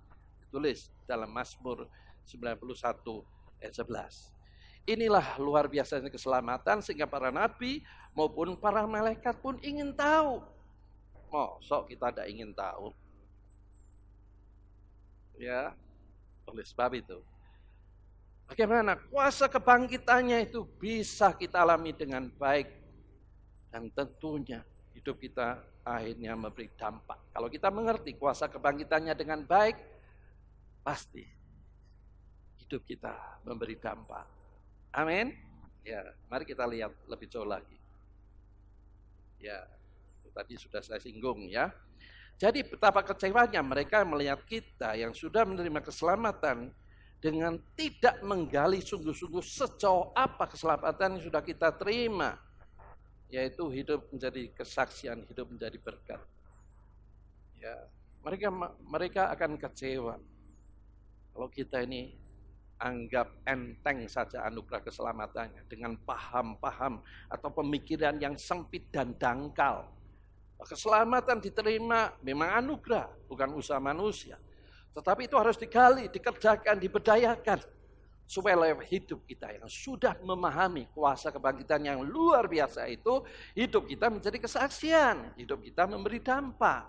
Ditulis dalam Mazmur 91 ayat 11. Inilah luar biasanya keselamatan sehingga para nabi maupun para malaikat pun ingin tahu. Sok kita tidak ingin tahu. Ya, oleh sebab itu. Bagaimana kuasa kebangkitannya itu bisa kita alami dengan baik. Dan tentunya hidup kita akhirnya memberi dampak. Kalau kita mengerti kuasa kebangkitannya dengan baik, pasti hidup kita memberi dampak. Amin. Ya, mari kita lihat lebih jauh lagi. Ya, tadi sudah saya singgung ya. Jadi betapa kecewanya mereka melihat kita yang sudah menerima keselamatan dengan tidak menggali sungguh-sungguh sejauh apa keselamatan yang sudah kita terima. Yaitu hidup menjadi kesaksian, hidup menjadi berkat. Ya, mereka akan kecewa kalau kita ini anggap enteng saja anugerah keselamatannya dengan paham-paham atau pemikiran yang sempit dan dangkal. Keselamatan diterima memang anugerah, bukan usaha manusia. Tetapi itu harus digali, dikerjakan, diberdayakan. Supaya lewat hidup kita yang sudah memahami kuasa kebangkitan yang luar biasa itu, hidup kita menjadi kesaksian, hidup kita memberi dampak.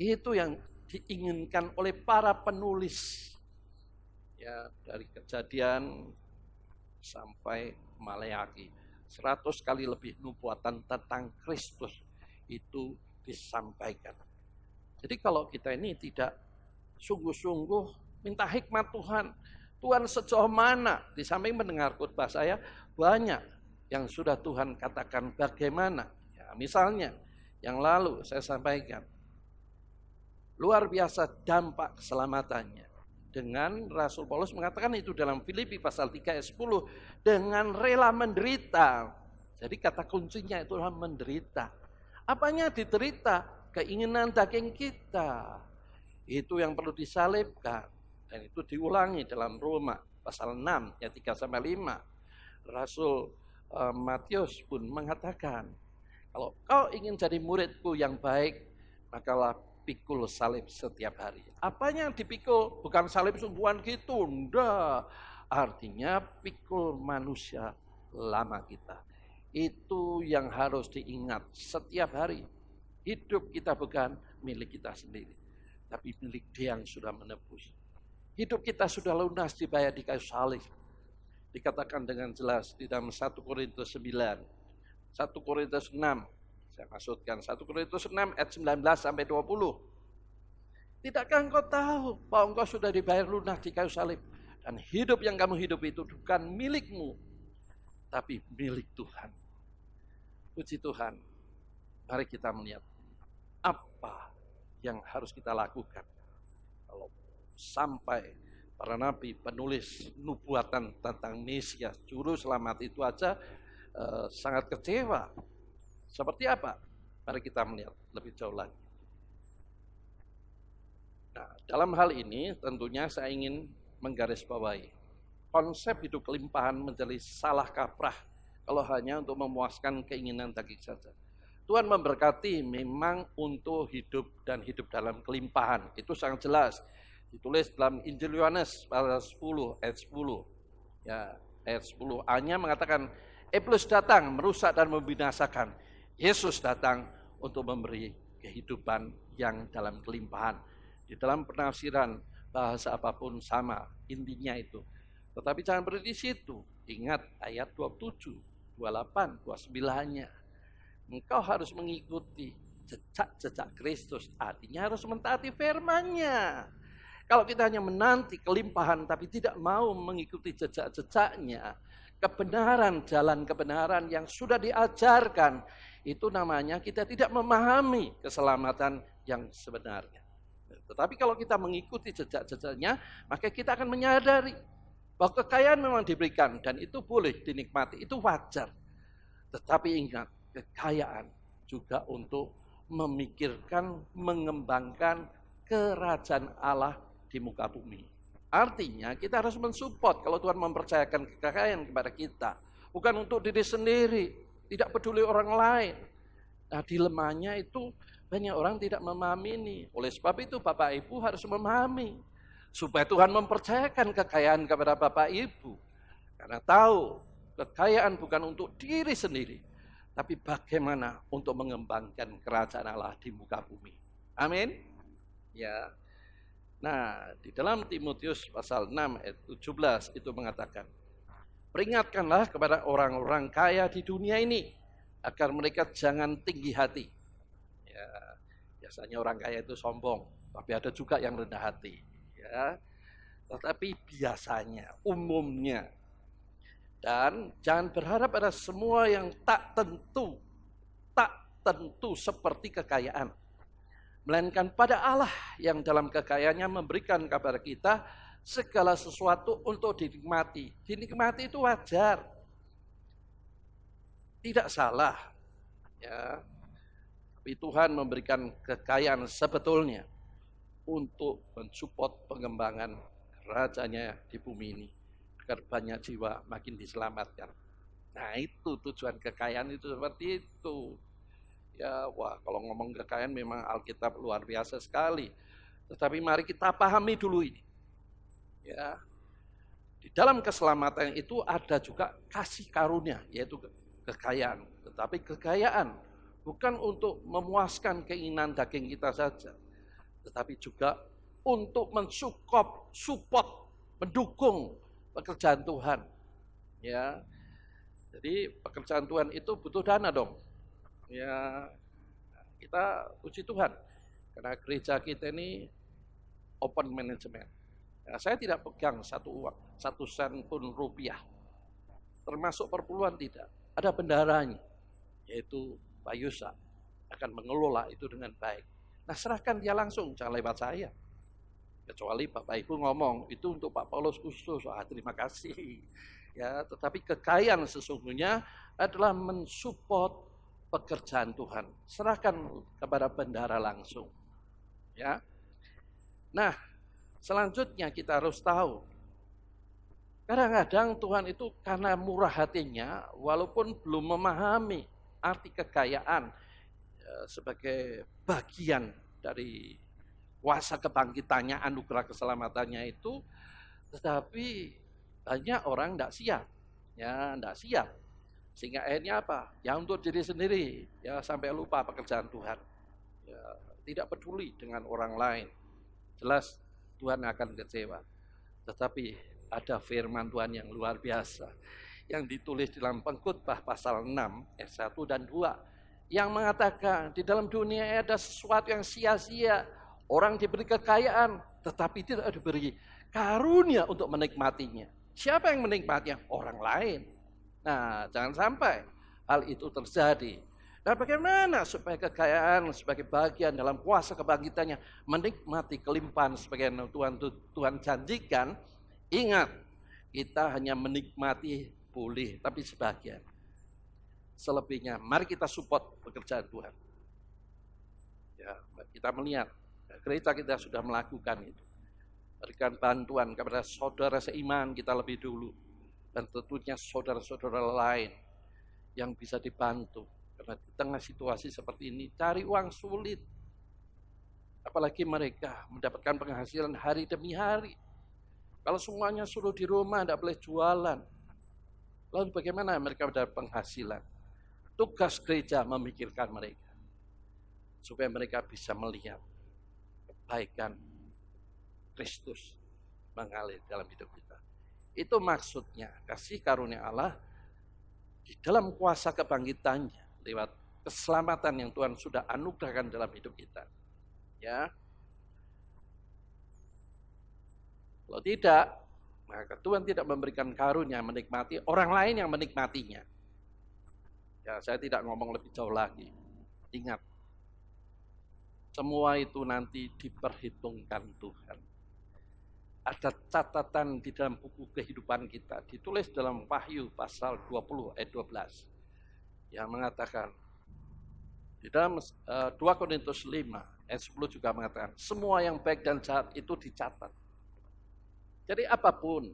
Itu yang diinginkan oleh para penulis. Ya, dari Kejadian sampai Maleakhi. 100 kali lebih nubuatan tentang Kristus itu disampaikan. Jadi kalau kita ini tidak sungguh-sungguh minta hikmat Tuhan, Tuhan sejauh mana, di samping mendengar khotbah saya, banyak yang sudah Tuhan katakan bagaimana. Ya, misalnya, yang lalu saya sampaikan, luar biasa dampak keselamatannya. Dengan Rasul Paulus mengatakan itu dalam Filipi pasal 3 ayat 10, dengan rela menderita. Jadi kata kuncinya itu adalah menderita. Apanya diterita? Keinginan daging kita. Itu yang perlu disalibkan. Dan itu diulangi dalam Roma pasal 6 ayat 3-5. Rasul Matius pun mengatakan, kalau kau ingin jadi muridku yang baik, makalah pikul salib setiap hari. Apanya yang dipikul? Bukan salib sungguhan gitu, enggak. Artinya pikul manusia lama kita. Itu yang harus diingat setiap hari. Hidup kita bukan milik kita sendiri, tapi milik Dia yang sudah menebus. Hidup kita sudah lunas dibayar di kayu salib. Dikatakan dengan jelas di dalam 1 Korintus 9, 1 Korintus 6, saya maksudkan 1 Korintus 6 ayat 19-20. Tidakkah engkau tahu bahwa engkau sudah dibayar lunas di kayu salib? Dan hidup yang kamu hidup itu bukan milikmu, tapi milik Tuhan. Puji Tuhan, mari kita melihat apa yang harus kita lakukan. Kalau sampai para nabi penulis nubuatan tentang Mesias, juru selamat itu aja sangat kecewa. Seperti apa? Mari kita melihat lebih jauh lagi. Nah, dalam hal ini tentunya saya ingin menggarisbawahi konsep hidup kelimpahan menjadi salah kaprah kalau hanya untuk memuaskan keinginan daging saja. Tuhan memberkati memang untuk hidup dan hidup dalam kelimpahan. Itu sangat jelas. Ditulis dalam Injil Yohanes pasal 10 ayat 10. Ya, ayat 10 A-nya mengatakan, Iblis datang merusak dan membinasakan. Yesus datang untuk memberi kehidupan yang dalam kelimpahan. Di dalam penafsiran bahasa apapun sama, intinya itu. Tetapi jangan berhenti di situ. Ingat ayat 27. 28, 29-nya. Engkau harus mengikuti jejak-jejak Kristus. Artinya harus mentaati firman-Nya. Kalau kita hanya menanti kelimpahan tapi tidak mau mengikuti jejak-jejaknya, kebenaran, jalan kebenaran yang sudah diajarkan, itu namanya kita tidak memahami keselamatan yang sebenarnya. Tetapi kalau kita mengikuti jejak-jejaknya, maka kita akan menyadari bahwa kekayaan memang diberikan dan itu boleh dinikmati, itu wajar. Tetapi ingat, kekayaan juga untuk memikirkan, mengembangkan kerajaan Allah di muka bumi. Artinya kita harus mensupport kalau Tuhan mempercayakan kekayaan kepada kita. Bukan untuk diri sendiri, tidak peduli orang lain. Nah, dilemanya itu banyak orang tidak memahami ini. Oleh sebab itu Bapak Ibu harus memahami. Supaya Tuhan mempercayakan kekayaan kepada Bapak Ibu. Karena tahu kekayaan bukan untuk diri sendiri, tapi bagaimana untuk mengembangkan kerajaan Allah di muka bumi. Amin. Ya. Nah, di dalam Timotius pasal 6 ayat 17 itu mengatakan, peringatkanlah kepada orang-orang kaya di dunia ini agar mereka jangan tinggi hati. Ya, biasanya orang kaya itu sombong, tapi ada juga yang rendah hati. Ya. Tetapi biasanya, umumnya, dan jangan berharap pada semua yang tak tentu seperti kekayaan. Melainkan pada Allah yang dalam kekayaannya memberikan kepada kita segala sesuatu untuk dinikmati. Dinikmati itu wajar. Tidak salah. Ya. Tapi Tuhan memberikan kekayaan sebetulnya untuk mensupport pengembangan kerajaannya di bumi ini. Agar banyak jiwa makin diselamatkan. Nah, itu tujuan kekayaan itu seperti itu. Ya, wah, kalau ngomong kekayaan memang Alkitab luar biasa sekali. Tetapi mari kita pahami dulu ini. Ya. Di dalam keselamatan itu ada juga kasih karunia, yaitu kekayaan. Tetapi kekayaan bukan untuk memuaskan keinginan daging kita saja, tetapi juga untuk support, mendukung pekerjaan Tuhan. Ya. Jadi pekerjaan Tuhan itu butuh dana dong. Ya, kita puji Tuhan karena gereja kita ini open management. Ya, saya tidak pegang satu sen pun rupiah, termasuk perpuluhan tidak. Ada bendaranya, yaitu Pak Yusa, akan mengelola itu dengan baik. Nah, serahkan dia langsung, jangan lewat saya. Kecuali Bapak Ibu ngomong itu untuk Pak Paulus khusus, terima kasih. Ya, tetapi kekayaan sesungguhnya adalah mensupport pekerjaan Tuhan. Serahkan kepada bendahara langsung. Ya. Nah, selanjutnya kita harus tahu. Kadang-kadang Tuhan itu karena murah hatinya, walaupun belum memahami arti kekayaan sebagai bagian dari kuasa kebangkitannya, anugerah keselamatannya itu, tetapi banyak orang tidak siap. Ya, tidak siap. Sehingga akhirnya apa? Ya untuk diri sendiri, ya sampai lupa pekerjaan Tuhan. Ya, tidak peduli dengan orang lain. Jelas Tuhan akan kecewa. Tetapi ada firman Tuhan yang luar biasa yang ditulis dalam Pengkhotbah pasal 6 ayat 1 dan 2 yang mengatakan di dalam dunia ada sesuatu yang sia-sia. Orang diberi kekayaan tetapi tidak diberi karunia untuk menikmatinya. Siapa yang menikmatinya? Orang lain. Nah, jangan sampai hal itu terjadi. Nah, bagaimana supaya kekayaan sebagai bagian dalam kuasa kebangkitannya menikmati kelimpahan sebagai Tuhan janjikan? Ingat, kita hanya menikmati boleh, tapi sebagian. Selebihnya, mari kita support pekerjaan Tuhan. Ya, kita melihat gereja kita sudah melakukan itu. Berikan bantuan kepada saudara seiman kita lebih dulu. Dan tentunya saudara-saudara lain yang bisa dibantu. Karena di tengah situasi seperti ini, cari uang sulit. Apalagi mereka mendapatkan penghasilan hari demi hari. Kalau semuanya suruh di rumah, tidak boleh jualan. Lalu bagaimana mereka mendapat penghasilan? Tugas gereja memikirkan mereka. Supaya mereka bisa melihat kebaikan Kristus mengalir dalam hidup kita. Itu maksudnya kasih karunia Allah di dalam kuasa kebangkitannya lewat keselamatan yang Tuhan sudah anugerahkan dalam hidup kita. Ya. Kalau tidak, maka Tuhan tidak memberikan karunia menikmati orang lain yang menikmatinya. Ya, saya tidak ngomong lebih jauh lagi. Ingat, semua itu nanti diperhitungkan Tuhan. Ada catatan di dalam buku kehidupan kita, ditulis dalam Wahyu pasal 20 ayat 12. yang mengatakan di dalam 2 Korintus 5 ayat 10 juga mengatakan semua yang baik dan jahat itu dicatat. Jadi apapun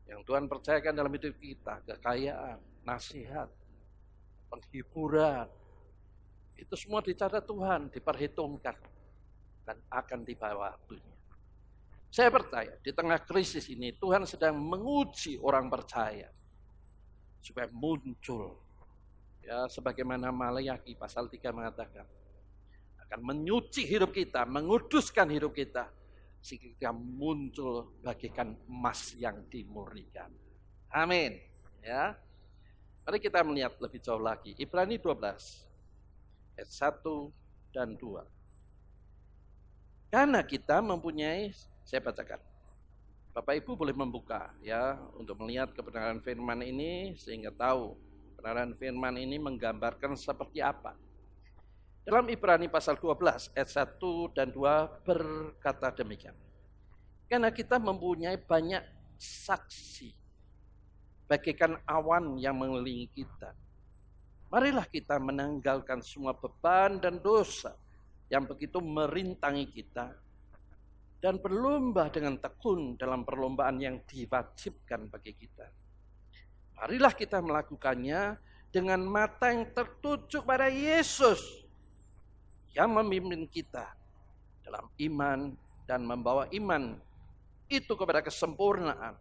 yang Tuhan percayakan dalam hidup kita, kekayaan, nasihat, penghiburan, itu semua dicatat Tuhan, diperhitungkan dan akan dibawa waktunya. Saya percaya di tengah krisis ini Tuhan sedang menguji orang percaya supaya muncul, ya sebagaimana Maleakhi pasal 3 mengatakan, akan menyuci hidup kita, menguduskan hidup kita, sehingga kita muncul bagaikan emas yang dimurnikan. Amin. Ya, mari kita melihat lebih jauh lagi. Ibrani 12 ayat 1 dan 2. Karena kita mempunyai, saya bacakan. Bapak Ibu boleh membuka ya untuk melihat kebenaran firman ini sehingga tahu kebenaran firman ini menggambarkan seperti apa. Dalam Ibrani pasal 12 ayat 1 dan 2 berkata demikian. Karena kita mempunyai banyak saksi bagaikan awan yang mengelilingi kita. Marilah kita menanggalkan semua beban dan dosa yang begitu merintangi kita dan berlomba dengan tekun dalam perlombaan yang diwajibkan bagi kita. Marilah kita melakukannya dengan mata yang tertuju pada Yesus yang memimpin kita dalam iman dan membawa iman itu kepada kesempurnaan.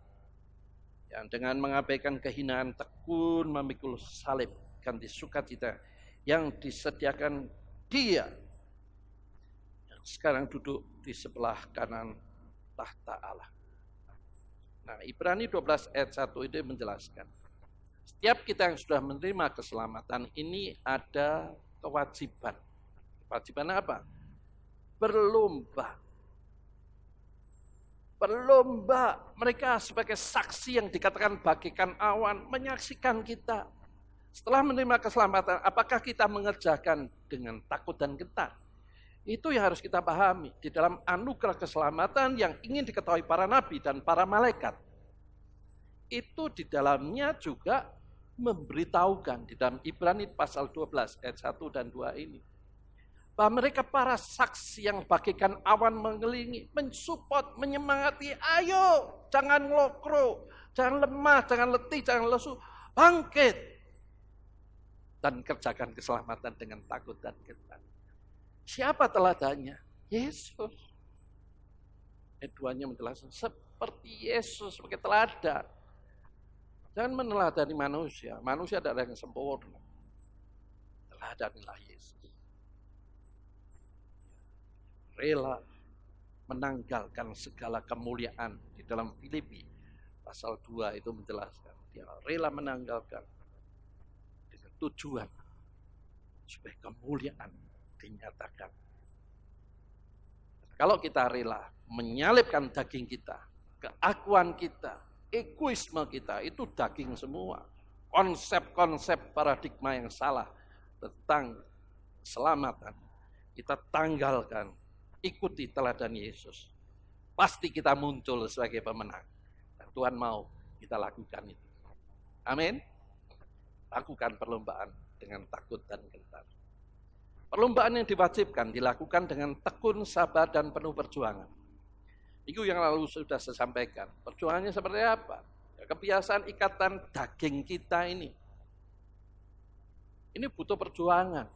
Yang dengan mengabaikan kehinaan tekun memikul salib ganti sukacita yang disediakan Dia yang sekarang duduk di sebelah kanan tahta Allah. Nah, Ibrani 12 ayat 1 itu menjelaskan setiap kita yang sudah menerima keselamatan ini ada kewajiban. Kewajiban apa? Berlomba. Berlomba. Mereka sebagai saksi yang dikatakan bagaikan awan menyaksikan kita. Setelah menerima keselamatan, apakah kita mengerjakan dengan takut dan gentar? Itu yang harus kita pahami di dalam anugerah keselamatan yang ingin diketahui para nabi dan para malaikat. Itu di dalamnya juga memberitahukan di dalam Ibrani pasal 12 ayat 1 dan 2 ini. Bahwa mereka para saksi yang bagaikan awan mengelilingi, mensupport, menyemangati, ayo jangan ngelokro, jangan lemah, jangan letih, jangan lesu, bangkit. Dan kerjakan keselamatan dengan takut dan gentar. Siapa teladannya? Yesus. Ayat 2-nya menjelaskan seperti Yesus sebagai teladan. Jangan meneladani manusia. Manusia tidak ada yang sempurna. Teladanilah Yesus. Rela menanggalkan segala kemuliaan. Di dalam Filipi pasal 2 itu menjelaskan. Dia rela menanggalkan dengan tujuan supaya kemuliaan dinyatakan. Kalau kita rela menyalipkan daging kita, keakuan kita, egoisme kita, itu daging semua. Konsep-konsep paradigma yang salah tentang keselamatan, kita tanggalkan, ikuti teladan Yesus. Pasti kita muncul sebagai pemenang. Dan Tuhan mau kita lakukan itu. Amin. Lakukan perlombaan dengan takut dan gentar. Perlombaan yang diwajibkan dilakukan dengan tekun, sabar, dan penuh perjuangan. Minggu yang lalu sudah saya sampaikan. Perjuangannya seperti apa? Ya, kebiasaan ikatan daging kita ini. Ini butuh perjuangan.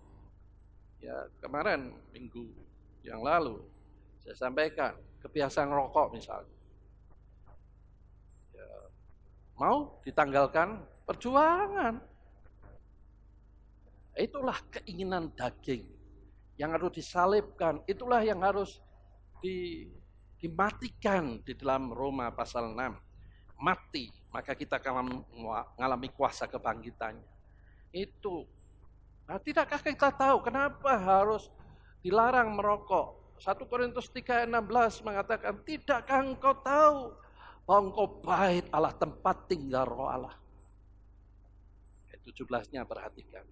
Ya, kemarin minggu yang lalu saya sampaikan kebiasaan rokok misalnya. Ya, mau ditanggalkan perjuangan. Itulah keinginan daging yang harus disalibkan. Itulah yang harus dimatikan di dalam Roma pasal 6. Mati, maka kita akan mengalami kuasa kebangkitannya. Itu. Nah, tidakkah kita tahu kenapa harus dilarang merokok? 1 Korintus 3 ayat 16 mengatakan, tidakkah engkau tahu bahwa engkau bait Allah, tempat tinggal roh Allah? Ayat 17-nya perhatikan.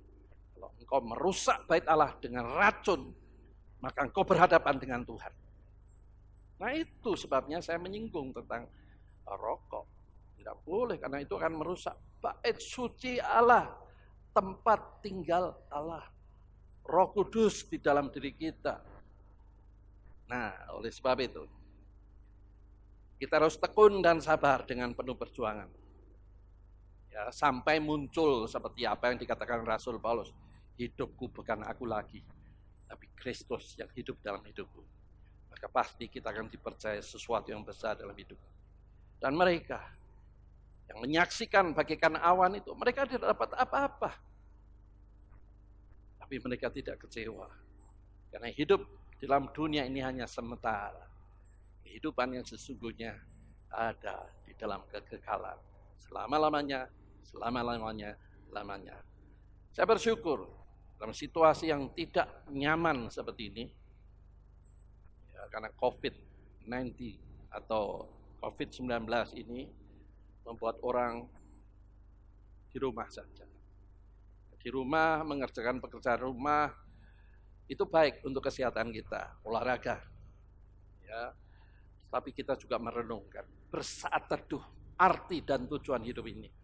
Kalau engkau merusak bait Allah dengan racun, maka engkau berhadapan dengan Tuhan. Nah, itu sebabnya saya menyinggung tentang rokok. Tidak boleh karena itu akan merusak bait suci Allah. tempat tinggal Allah. Roh Kudus di dalam diri kita. Nah, oleh sebab itu, kita harus tekun dan sabar dengan penuh perjuangan. Ya, sampai muncul seperti apa yang dikatakan Rasul Paulus. Hidupku bukan aku lagi, tapi Kristus yang hidup dalam hidupku. Maka pasti kita akan dipercaya sesuatu yang besar dalam hidup. Dan mereka yang menyaksikan bagaikan awan itu, mereka tidak dapat apa-apa. Tapi mereka tidak kecewa. Karena hidup dalam dunia ini hanya sementara. Kehidupan yang sesungguhnya ada di dalam kekekalan. Selama-lamanya. Saya bersyukur dalam situasi yang tidak nyaman seperti ini, ya, karena COVID-19 atau COVID-19 ini membuat orang di rumah saja. Di rumah mengerjakan pekerjaan rumah itu baik untuk kesehatan kita, olahraga. Ya, tapi kita juga merenungkan, bersaat teduh arti dan tujuan hidup ini.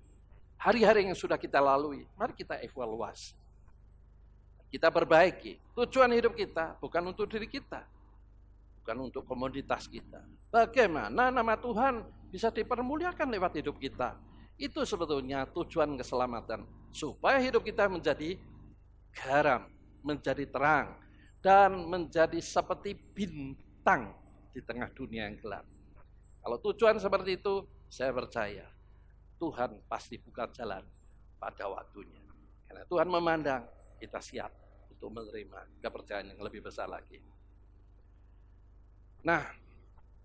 Hari-hari yang sudah kita lalui, mari kita evaluasi. Kita perbaiki. Tujuan hidup kita bukan untuk diri kita. Bukan untuk komoditas kita. Bagaimana nama Tuhan bisa dipermuliakan lewat hidup kita. Itu sebetulnya tujuan keselamatan. Supaya hidup kita menjadi garam, menjadi terang, dan menjadi seperti bintang di tengah dunia yang gelap. Kalau tujuan seperti itu, saya percaya Tuhan pasti buka jalan pada waktunya. Karena Tuhan memandang kita siap untuk menerima kepercayaan yang lebih besar lagi. Nah,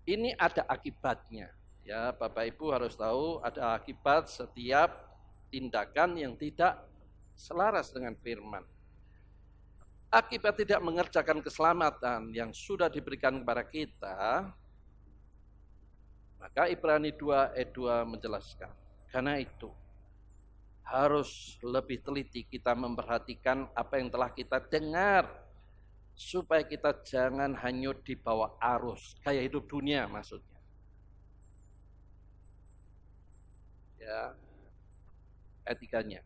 ini ada akibatnya. Ya, Bapak Ibu harus tahu ada akibat setiap tindakan yang tidak selaras dengan firman. Akibat tidak mengerjakan keselamatan yang sudah diberikan kepada kita, maka Ibrani 2 ayat 2 menjelaskan. Karena itu, harus lebih teliti kita memperhatikan apa yang telah kita dengar, supaya kita jangan hanyut di bawah arus, kayak hidup dunia maksudnya. Ya, ayat 3-nya.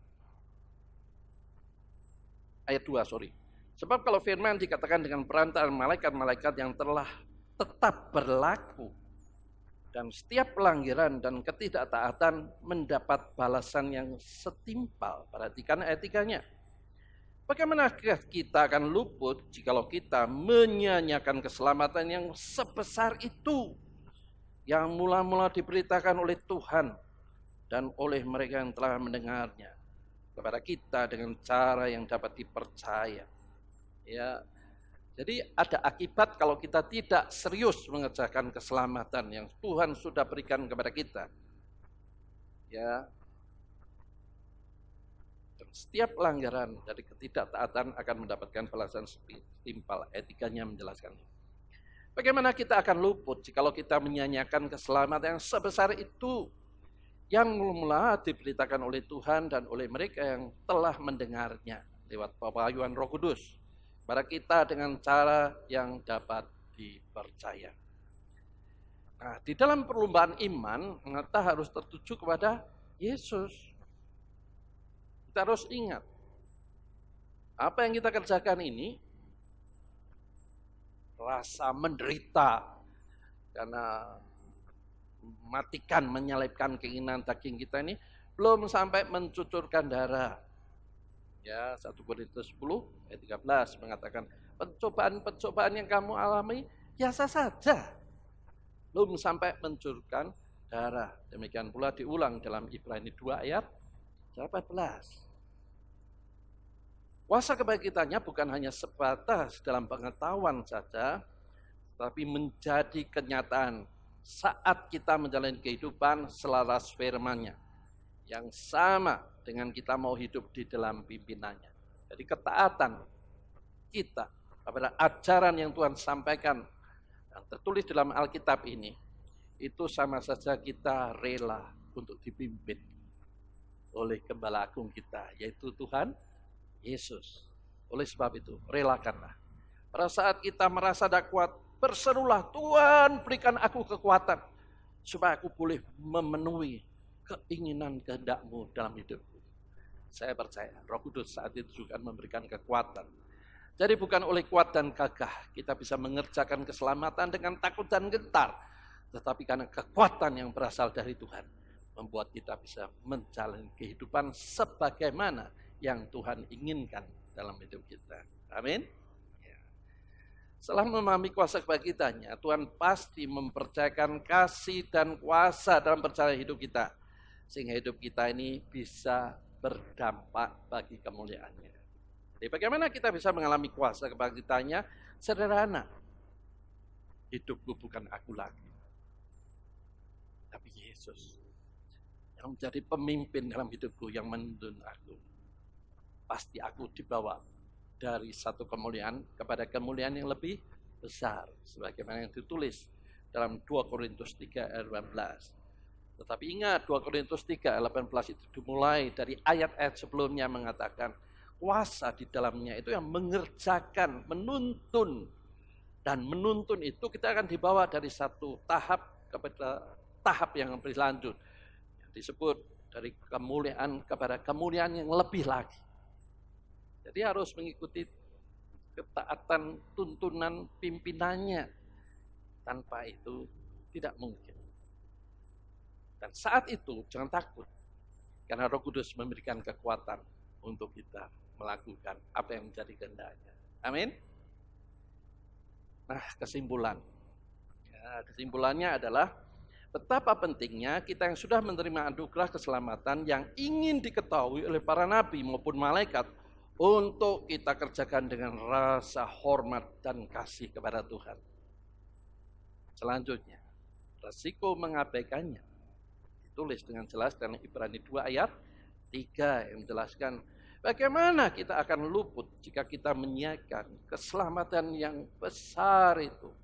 Ayat 2, sorry. Sebab kalau firman dikatakan dengan perantaraan malaikat-malaikat yang telah tetap berlaku, dan setiap pelanggaran dan ketidaktaatan mendapat balasan yang setimpal. Perhatikan ayat 3-nya. Bagaimana kita akan luput jikalau kita menyanyiakan keselamatan yang sebesar itu, yang mula-mula diberitakan oleh Tuhan dan oleh mereka yang telah mendengarnya kepada kita dengan cara yang dapat dipercaya. Ya, jadi ada akibat kalau kita tidak serius mengerjakan keselamatan yang Tuhan sudah berikan kepada kita. Ya. Dan setiap pelanggaran dari ketidaktaatan akan mendapatkan balasan setimpal. Etikanya menjelaskan. Bagaimana kita akan luput jikalau kita menyanyiakan keselamatan yang sebesar itu, yang mula diberitakan oleh Tuhan dan oleh mereka yang telah mendengarnya lewat pewahyuan Roh Kudus pada kita dengan cara yang dapat dipercaya. Nah, di dalam perlombaan iman, kita harus tertuju kepada Yesus. Kita harus ingat, apa yang kita kerjakan ini, rasa menderita karena matikan, menyalibkan keinginan daging kita ini, belum sampai mencucurkan darah. Ya, 1 Korintus 10 ayat 13 mengatakan pencobaan-pencobaan yang kamu alami biasa saja, belum sampai mencurahkan darah. Demikian pula diulang dalam Ibrani 2 ayat 18. Kuasa kebangkitannya bukan hanya sebatas dalam pengetahuan saja, tapi menjadi kenyataan saat kita menjalani kehidupan selaras firman-Nya, yang sama dengan kita mau hidup di dalam pimpinannya. Jadi ketaatan kita kepada ajaran yang Tuhan sampaikan yang tertulis dalam Alkitab ini, itu sama saja kita rela untuk dipimpin oleh Gembala Agung kita, yaitu Tuhan Yesus. Oleh sebab itu, relakanlah. Pada saat kita merasa tidak kuat, berserulah, Tuhan berikan aku kekuatan, supaya aku boleh memenuhi keinginan kehendak-Mu dalam hidupku. Saya percaya Roh Kudus saat itu juga memberikan kekuatan. Jadi bukan oleh kuat dan gagah kita bisa mengerjakan keselamatan dengan takut dan gentar. Tetapi karena kekuatan yang berasal dari Tuhan, membuat kita bisa menjalani kehidupan sebagaimana yang Tuhan inginkan dalam hidup kita. Amin. Setelah memahami kuasa kebangkitannya, Tuhan pasti mempercayakan kasih dan kuasa dalam perjalanan hidup kita. Sehingga hidup kita ini bisa berdampak bagi kemuliaannya. Jadi bagaimana kita bisa mengalami kuasa kebangkitannya? Sederhana. Hidupku bukan aku lagi, tapi Yesus yang menjadi pemimpin dalam hidupku, yang menuntun aku. Pasti aku dibawa dari satu kemuliaan kepada kemuliaan yang lebih besar, sebagaimana yang ditulis dalam 2 Korintus 3 ayat 18. Tetapi ingat, 2 Korintus 3 ayat 18 itu dimulai dari ayat-ayat sebelumnya mengatakan kuasa di dalamnya itu yang mengerjakan, menuntun. Dan menuntun itu kita akan dibawa dari satu tahap kepada tahap yang lebih lanjut. Yang disebut dari kemuliaan kepada kemuliaan yang lebih lagi. Jadi harus mengikuti ketaatan tuntunan pimpinannya. Tanpa itu tidak mungkin. Dan saat itu jangan takut. Karena Roh Kudus memberikan kekuatan untuk kita melakukan apa yang menjadi kehendaknya. Amin. Nah, kesimpulan. Kesimpulannya adalah betapa pentingnya kita yang sudah menerima anugerah keselamatan yang ingin diketahui oleh para nabi maupun malaikat untuk kita kerjakan dengan rasa hormat dan kasih kepada Tuhan. Selanjutnya, resiko mengabaikannya ditulis dengan jelas dalam Ibrani 2 ayat 3 yang menjelaskan bagaimana kita akan luput jika kita menyiapkan keselamatan yang besar itu.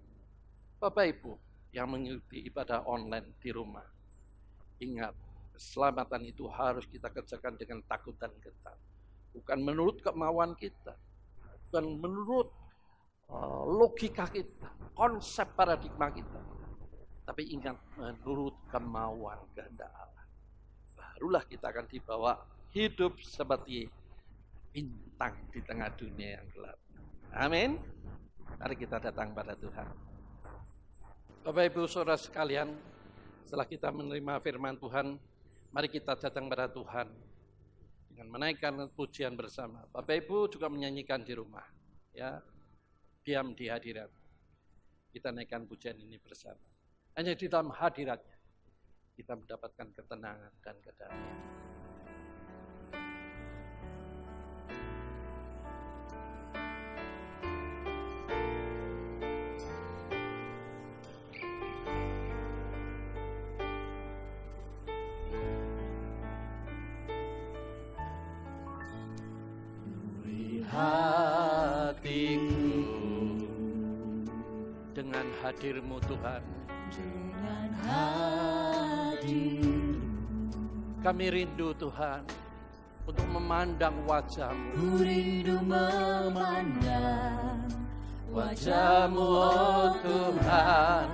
Bapak Ibu yang mengikuti ibadah online di rumah, ingat, keselamatan itu harus kita kerjakan dengan takut dan gentar. Bukan menurut kemauan kita, bukan menurut logika kita, konsep paradigma kita. Tapi ingat, menurut kemauan kehendak Allah. Barulah kita akan dibawa hidup seperti bintang di tengah dunia yang gelap. Amin. Mari kita datang pada Tuhan. Bapak Ibu Saudara sekalian, setelah kita menerima firman Tuhan, mari kita datang pada Tuhan dengan menaikkan pujian bersama. Bapak Ibu juga menyanyikan di rumah, ya, diam di hadirat. Kita naikkan pujian ini bersama. Hanya di dalam hadiratnya kita mendapatkan ketenangan dan kedamaian. Hatiku dengan hadir-Mu Tuhan, dengan hadir kami rindu Tuhan untuk memandang wajah-Mu. ku rindu memandang Wajah-Mu oh Tuhan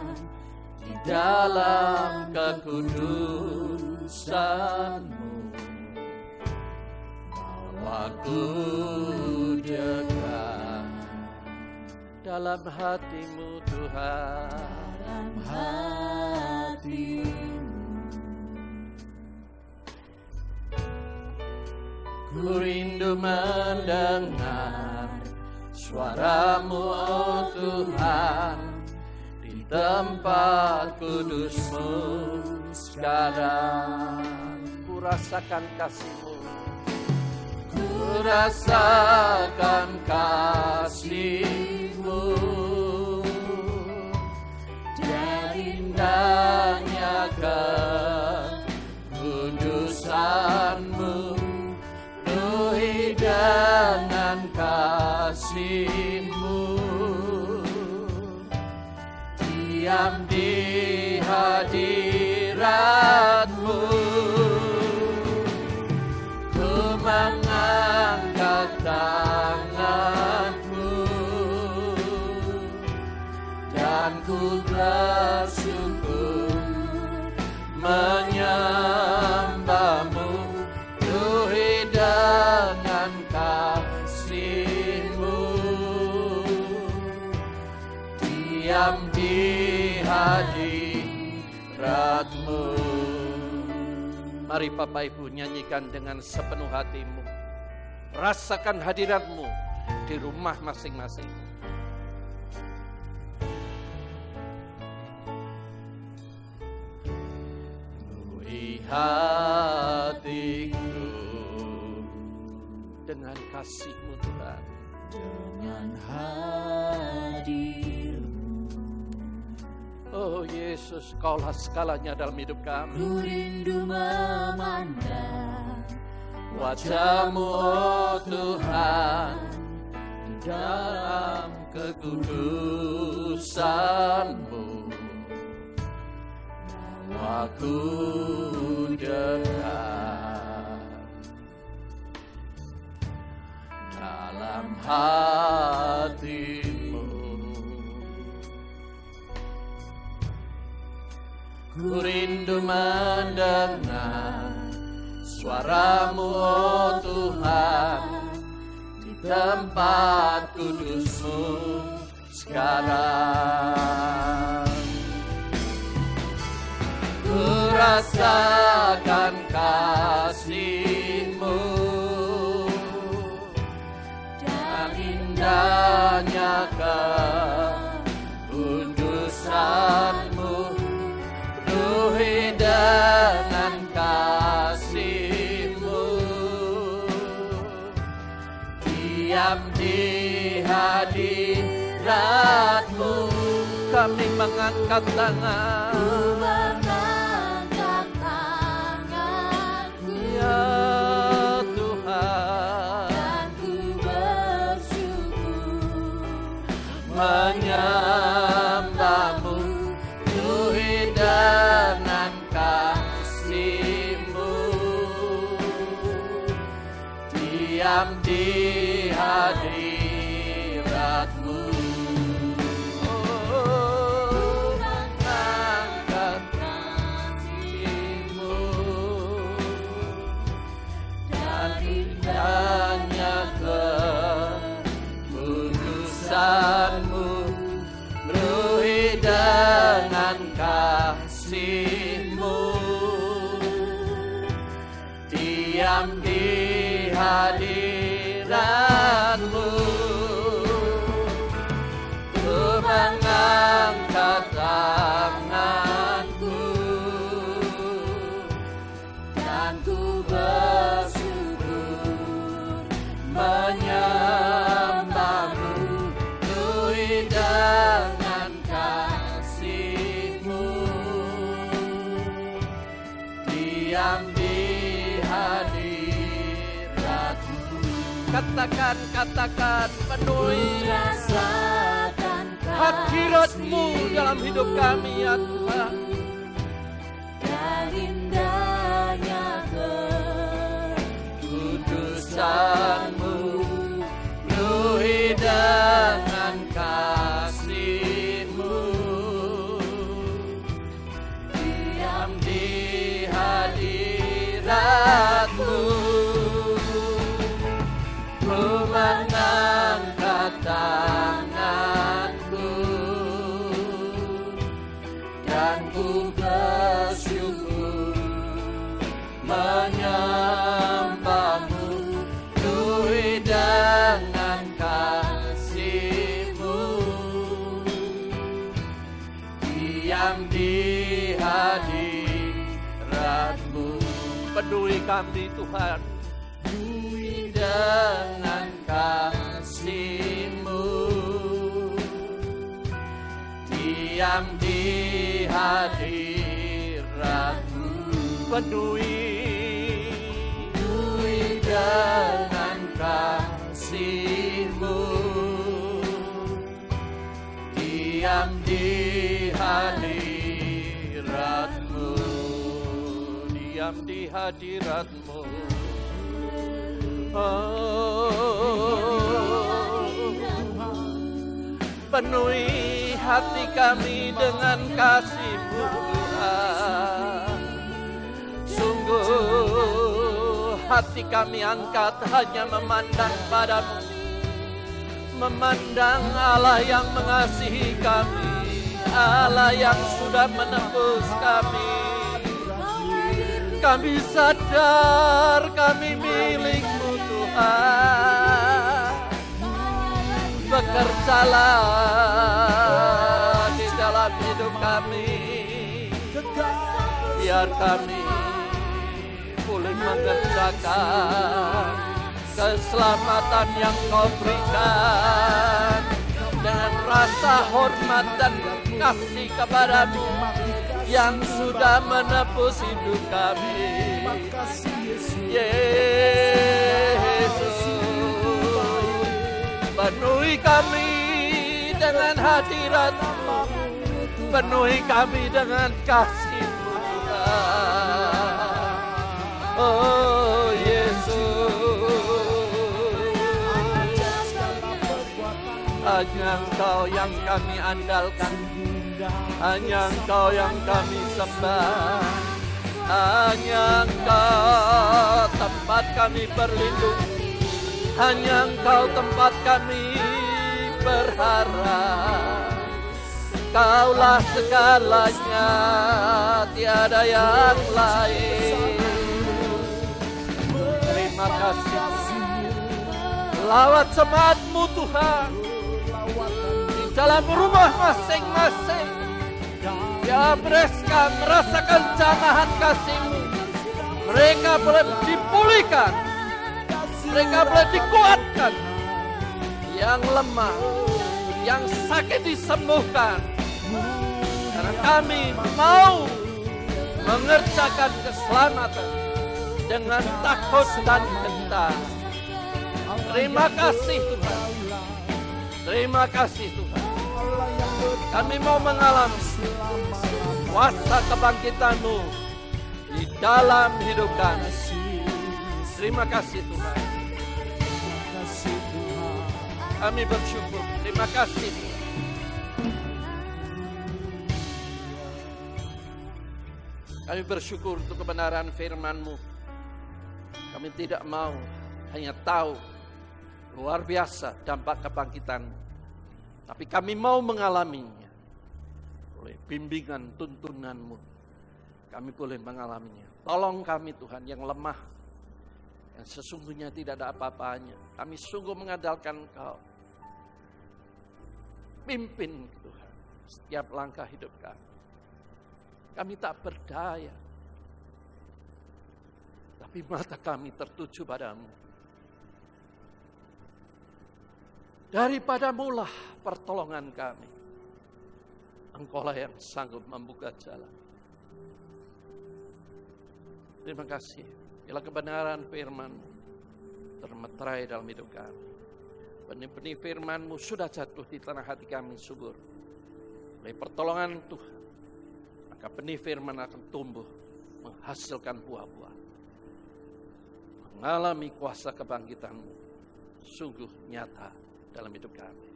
di dalam kekudusan-Mu. Aku dekat dalam hati-Mu Tuhan, dalam hatimu. ku rindu mendengar suara-Mu oh Tuhan di tempat kudus-Mu sekarang. Ku rasakan kasih-Mu, ku rasakan kasih-Mu, dan indahnya kekudusan-Mu, penuhi dengan kasih-Mu, diam di hadirat-Mu. Ku mengangkat tanganku dan ku bersyukur menyembah-Mu, Tuhan. diam di hadirat-Mu. Mari Bapak Ibu nyanyikan dengan sepenuh hatimu. Rasakan hadirat-Mu di rumah masing-masing. Penuhi hatiku dengan kasih-Mu Tuhan. dengan hadir-Mu. Oh Yesus, Kaulah segalanya dalam hidup kami. Ku rindu memandang Wajah-Mu, oh Tuhan, di dalam kekudusan-Mu. Nyawaku dekat dalam hati-Mu. Ku rindu mendengar suara-Mu, oh Tuhan, di tempat kudus-Mu sekarang. Ku rasakan kasih-Mu dan indahnya kekudusan-Mu. Penuhi dengan kasih-Mu, diam di hadirat-Mu. Kami mengangkat tangan, mengangkat tanganku, ya Tuhan, dan ku bersyukur menyembah-Mu. Penuhi dengan kasih-Mu, diam di hadirat-Mu. Oh, mengangkat kasih-Mu dan indahnya kekudusan-Mu. Penuhi dengan kasih-Mu, diam di hadirat-Mu. Ku mengangkat tanganku dan ku bersyukur menyembah-Mu. Penuhi dengan kasih-Mu, diam di hadirat-Mu. Katakan, penuhi rasakan hadirat-Mu dalam hidup kami, ya Tuhan. dan indahnya Kekudusan-Mu, penuhi dengan kasih-Mu, diam di hadirat-Mu. Ku mengangkat tanganku dan ku bersyukur menyembah-Mu. Penuhi dengan kasih-Mu, diam di hadirat-Mu. Peduli kami Tuhan, penuhi dengan kasih-Mu, diam di hadirat-Mu. Penuhi dengan kasih-Mu, diam di hadirat-Mu, diam di hadirat-Mu. Penuhi hati kami dengan kasih-Mu Tuhan. Sungguh hati kami angkat hanya memandang padamu, memandang Allah yang mengasihi kami. Allah yang sudah menebus kami. Kami sadar kami milik-Mu Tuhan. Bekerjalah di dalam hidup kami, biar kami boleh mengerjakan keselamatan yang Kau berikan dengan rasa hormat dan kasih kepada-Mu yang sudah menebus hidup kami. Yesus, penuhi kami dengan hadirat-Mu, penuhi kami dengan kasih-Mu Tuhan. Oh Yesus, hanya Engkau yang kami andalkan, hanya Engkau yang kami sembah, hanya Engkau tempat kami berlindung, hanya Engkau tempat kami berharap. Kaulah segalanya, tiada yang lain. Terima kasih. Lawat semat-Mu Tuhan di dalam rumah masing-masing. Ya, mereka merasakan jamahan kasih-Mu. Mereka boleh dipulihkan, mereka boleh dikuatkan. Yang lemah, yang sakit disembuhkan. Karena kami mau mengerjakan keselamatan dengan takut dan gentar. Terima kasih Tuhan. Terima kasih Tuhan. Kami mau mengalami kuasa kebangkitan-Mu di dalam hidup kami. Terima kasih Tuhan. Kami bersyukur. Terima kasih. Kami bersyukur untuk kebenaran firman-Mu. Kami tidak mau hanya tahu luar biasa dampak kebangkitan-Mu, tapi kami mau mengalaminya. Oleh bimbingan tuntunan-Mu, kami boleh mengalaminya. Tolong kami Tuhan yang lemah, yang sesungguhnya tidak ada apa-apanya. Kami sungguh mengandalkan Engkau. Pimpin Tuhan setiap langkah hidup kami. Kami tak berdaya, tapi mata kami tertuju padamu. Daripada-Mu lah pertolongan kami. Engkaulah yang sanggup membuka jalan. Terima kasih. Bila kebenaran firman-Mu termeterai dalam hidup kami. Benih-benih firman-Mu sudah jatuh di tanah hati kami subur. Oleh pertolongan Tuhan, maka benih firman akan tumbuh, menghasilkan buah-buah. Mengalami kuasa kebangkitan-Mu sungguh nyata dalam hidup kami.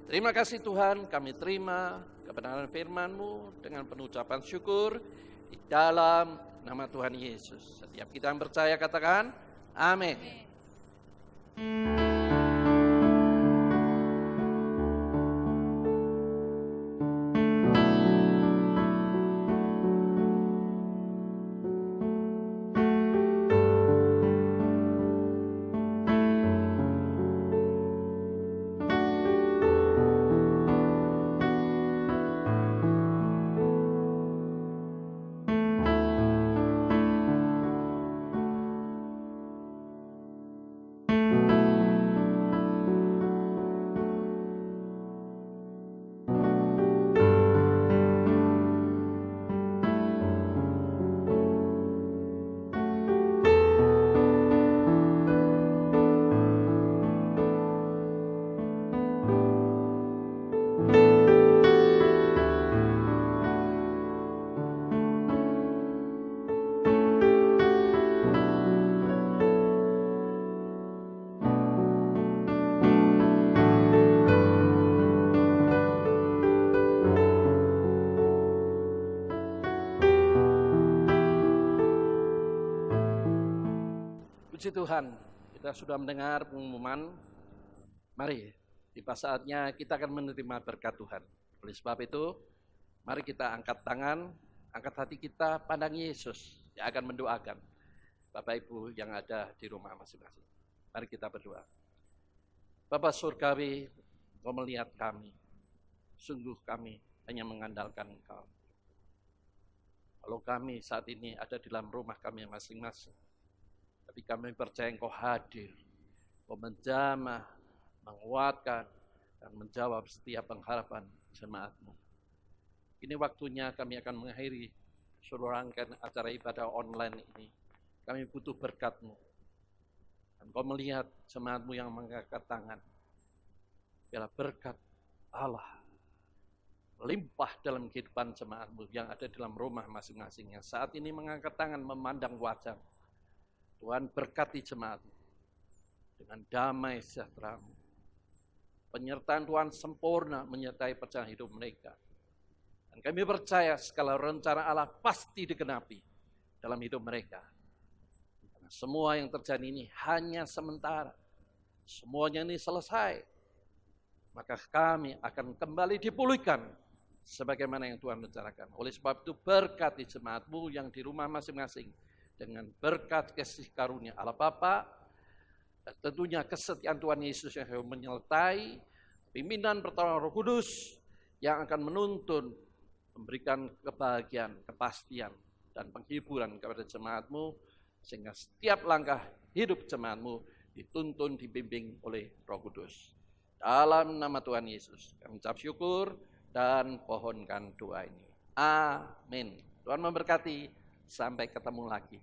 Terima kasih Tuhan, kami terima kebenaran firman-Mu dengan penuh ucapan syukur di dalam nama Tuhan Yesus. Setiap kita yang percaya katakan, amin. Puji Tuhan, kita sudah mendengar pengumuman. Mari, tiba saatnya kita akan menerima berkat Tuhan. Oleh sebab itu, Mari kita angkat tangan, angkat hati kita, pandang Yesus yang akan mendoakan Bapak Ibu yang ada di rumah masing-masing. Mari kita berdoa. Bapa Surgawi, Engkau melihat kami. Sungguh kami hanya mengandalkan Engkau. Kalau kami saat ini ada di dalam rumah kami masing-masing, tapi kami percaya Engkau hadir, Engkau menjamah, menguatkan, dan menjawab setiap pengharapan jemaat-Mu. Ini waktunya kami akan mengakhiri seluruh rangkaian acara ibadah online ini. Kami butuh berkat-Mu. Dan Kau melihat jemaat-Mu yang mengangkat tangan. Biarlah berkat Allah limpah dalam kehidupan jemaat-Mu yang ada dalam rumah masing-masing. Yang saat ini mengangkat tangan memandang wajah. Tuhan berkati jemaat-Mu dengan damai sejahtera-Mu. Penyertaan Tuhan sempurna menyertai perjalanan hidup mereka. Dan kami percaya segala rencana Allah pasti digenapi dalam hidup mereka. Karena semua yang terjadi ini hanya sementara. Semuanya ini selesai. Maka kami akan kembali dipulihkan sebagaimana yang Tuhan rencanakan. Oleh sebab itu berkati jemaat-Mu yang di rumah masing-masing dengan berkat kasih karunia Allah Bapa, dan tentunya kesetiaan Tuhan Yesus yang menyertai, pimpinan pertolongan Roh Kudus yang akan menuntun, memberikan kebahagiaan, kepastian, dan penghiburan kepada jemaat-Mu, sehingga setiap langkah hidup jemaat-Mu dituntun, dibimbing oleh Roh Kudus. Dalam nama Tuhan Yesus, kami ucap syukur dan pohonkan doa ini. Amin. Tuhan memberkati, sampai ketemu lagi.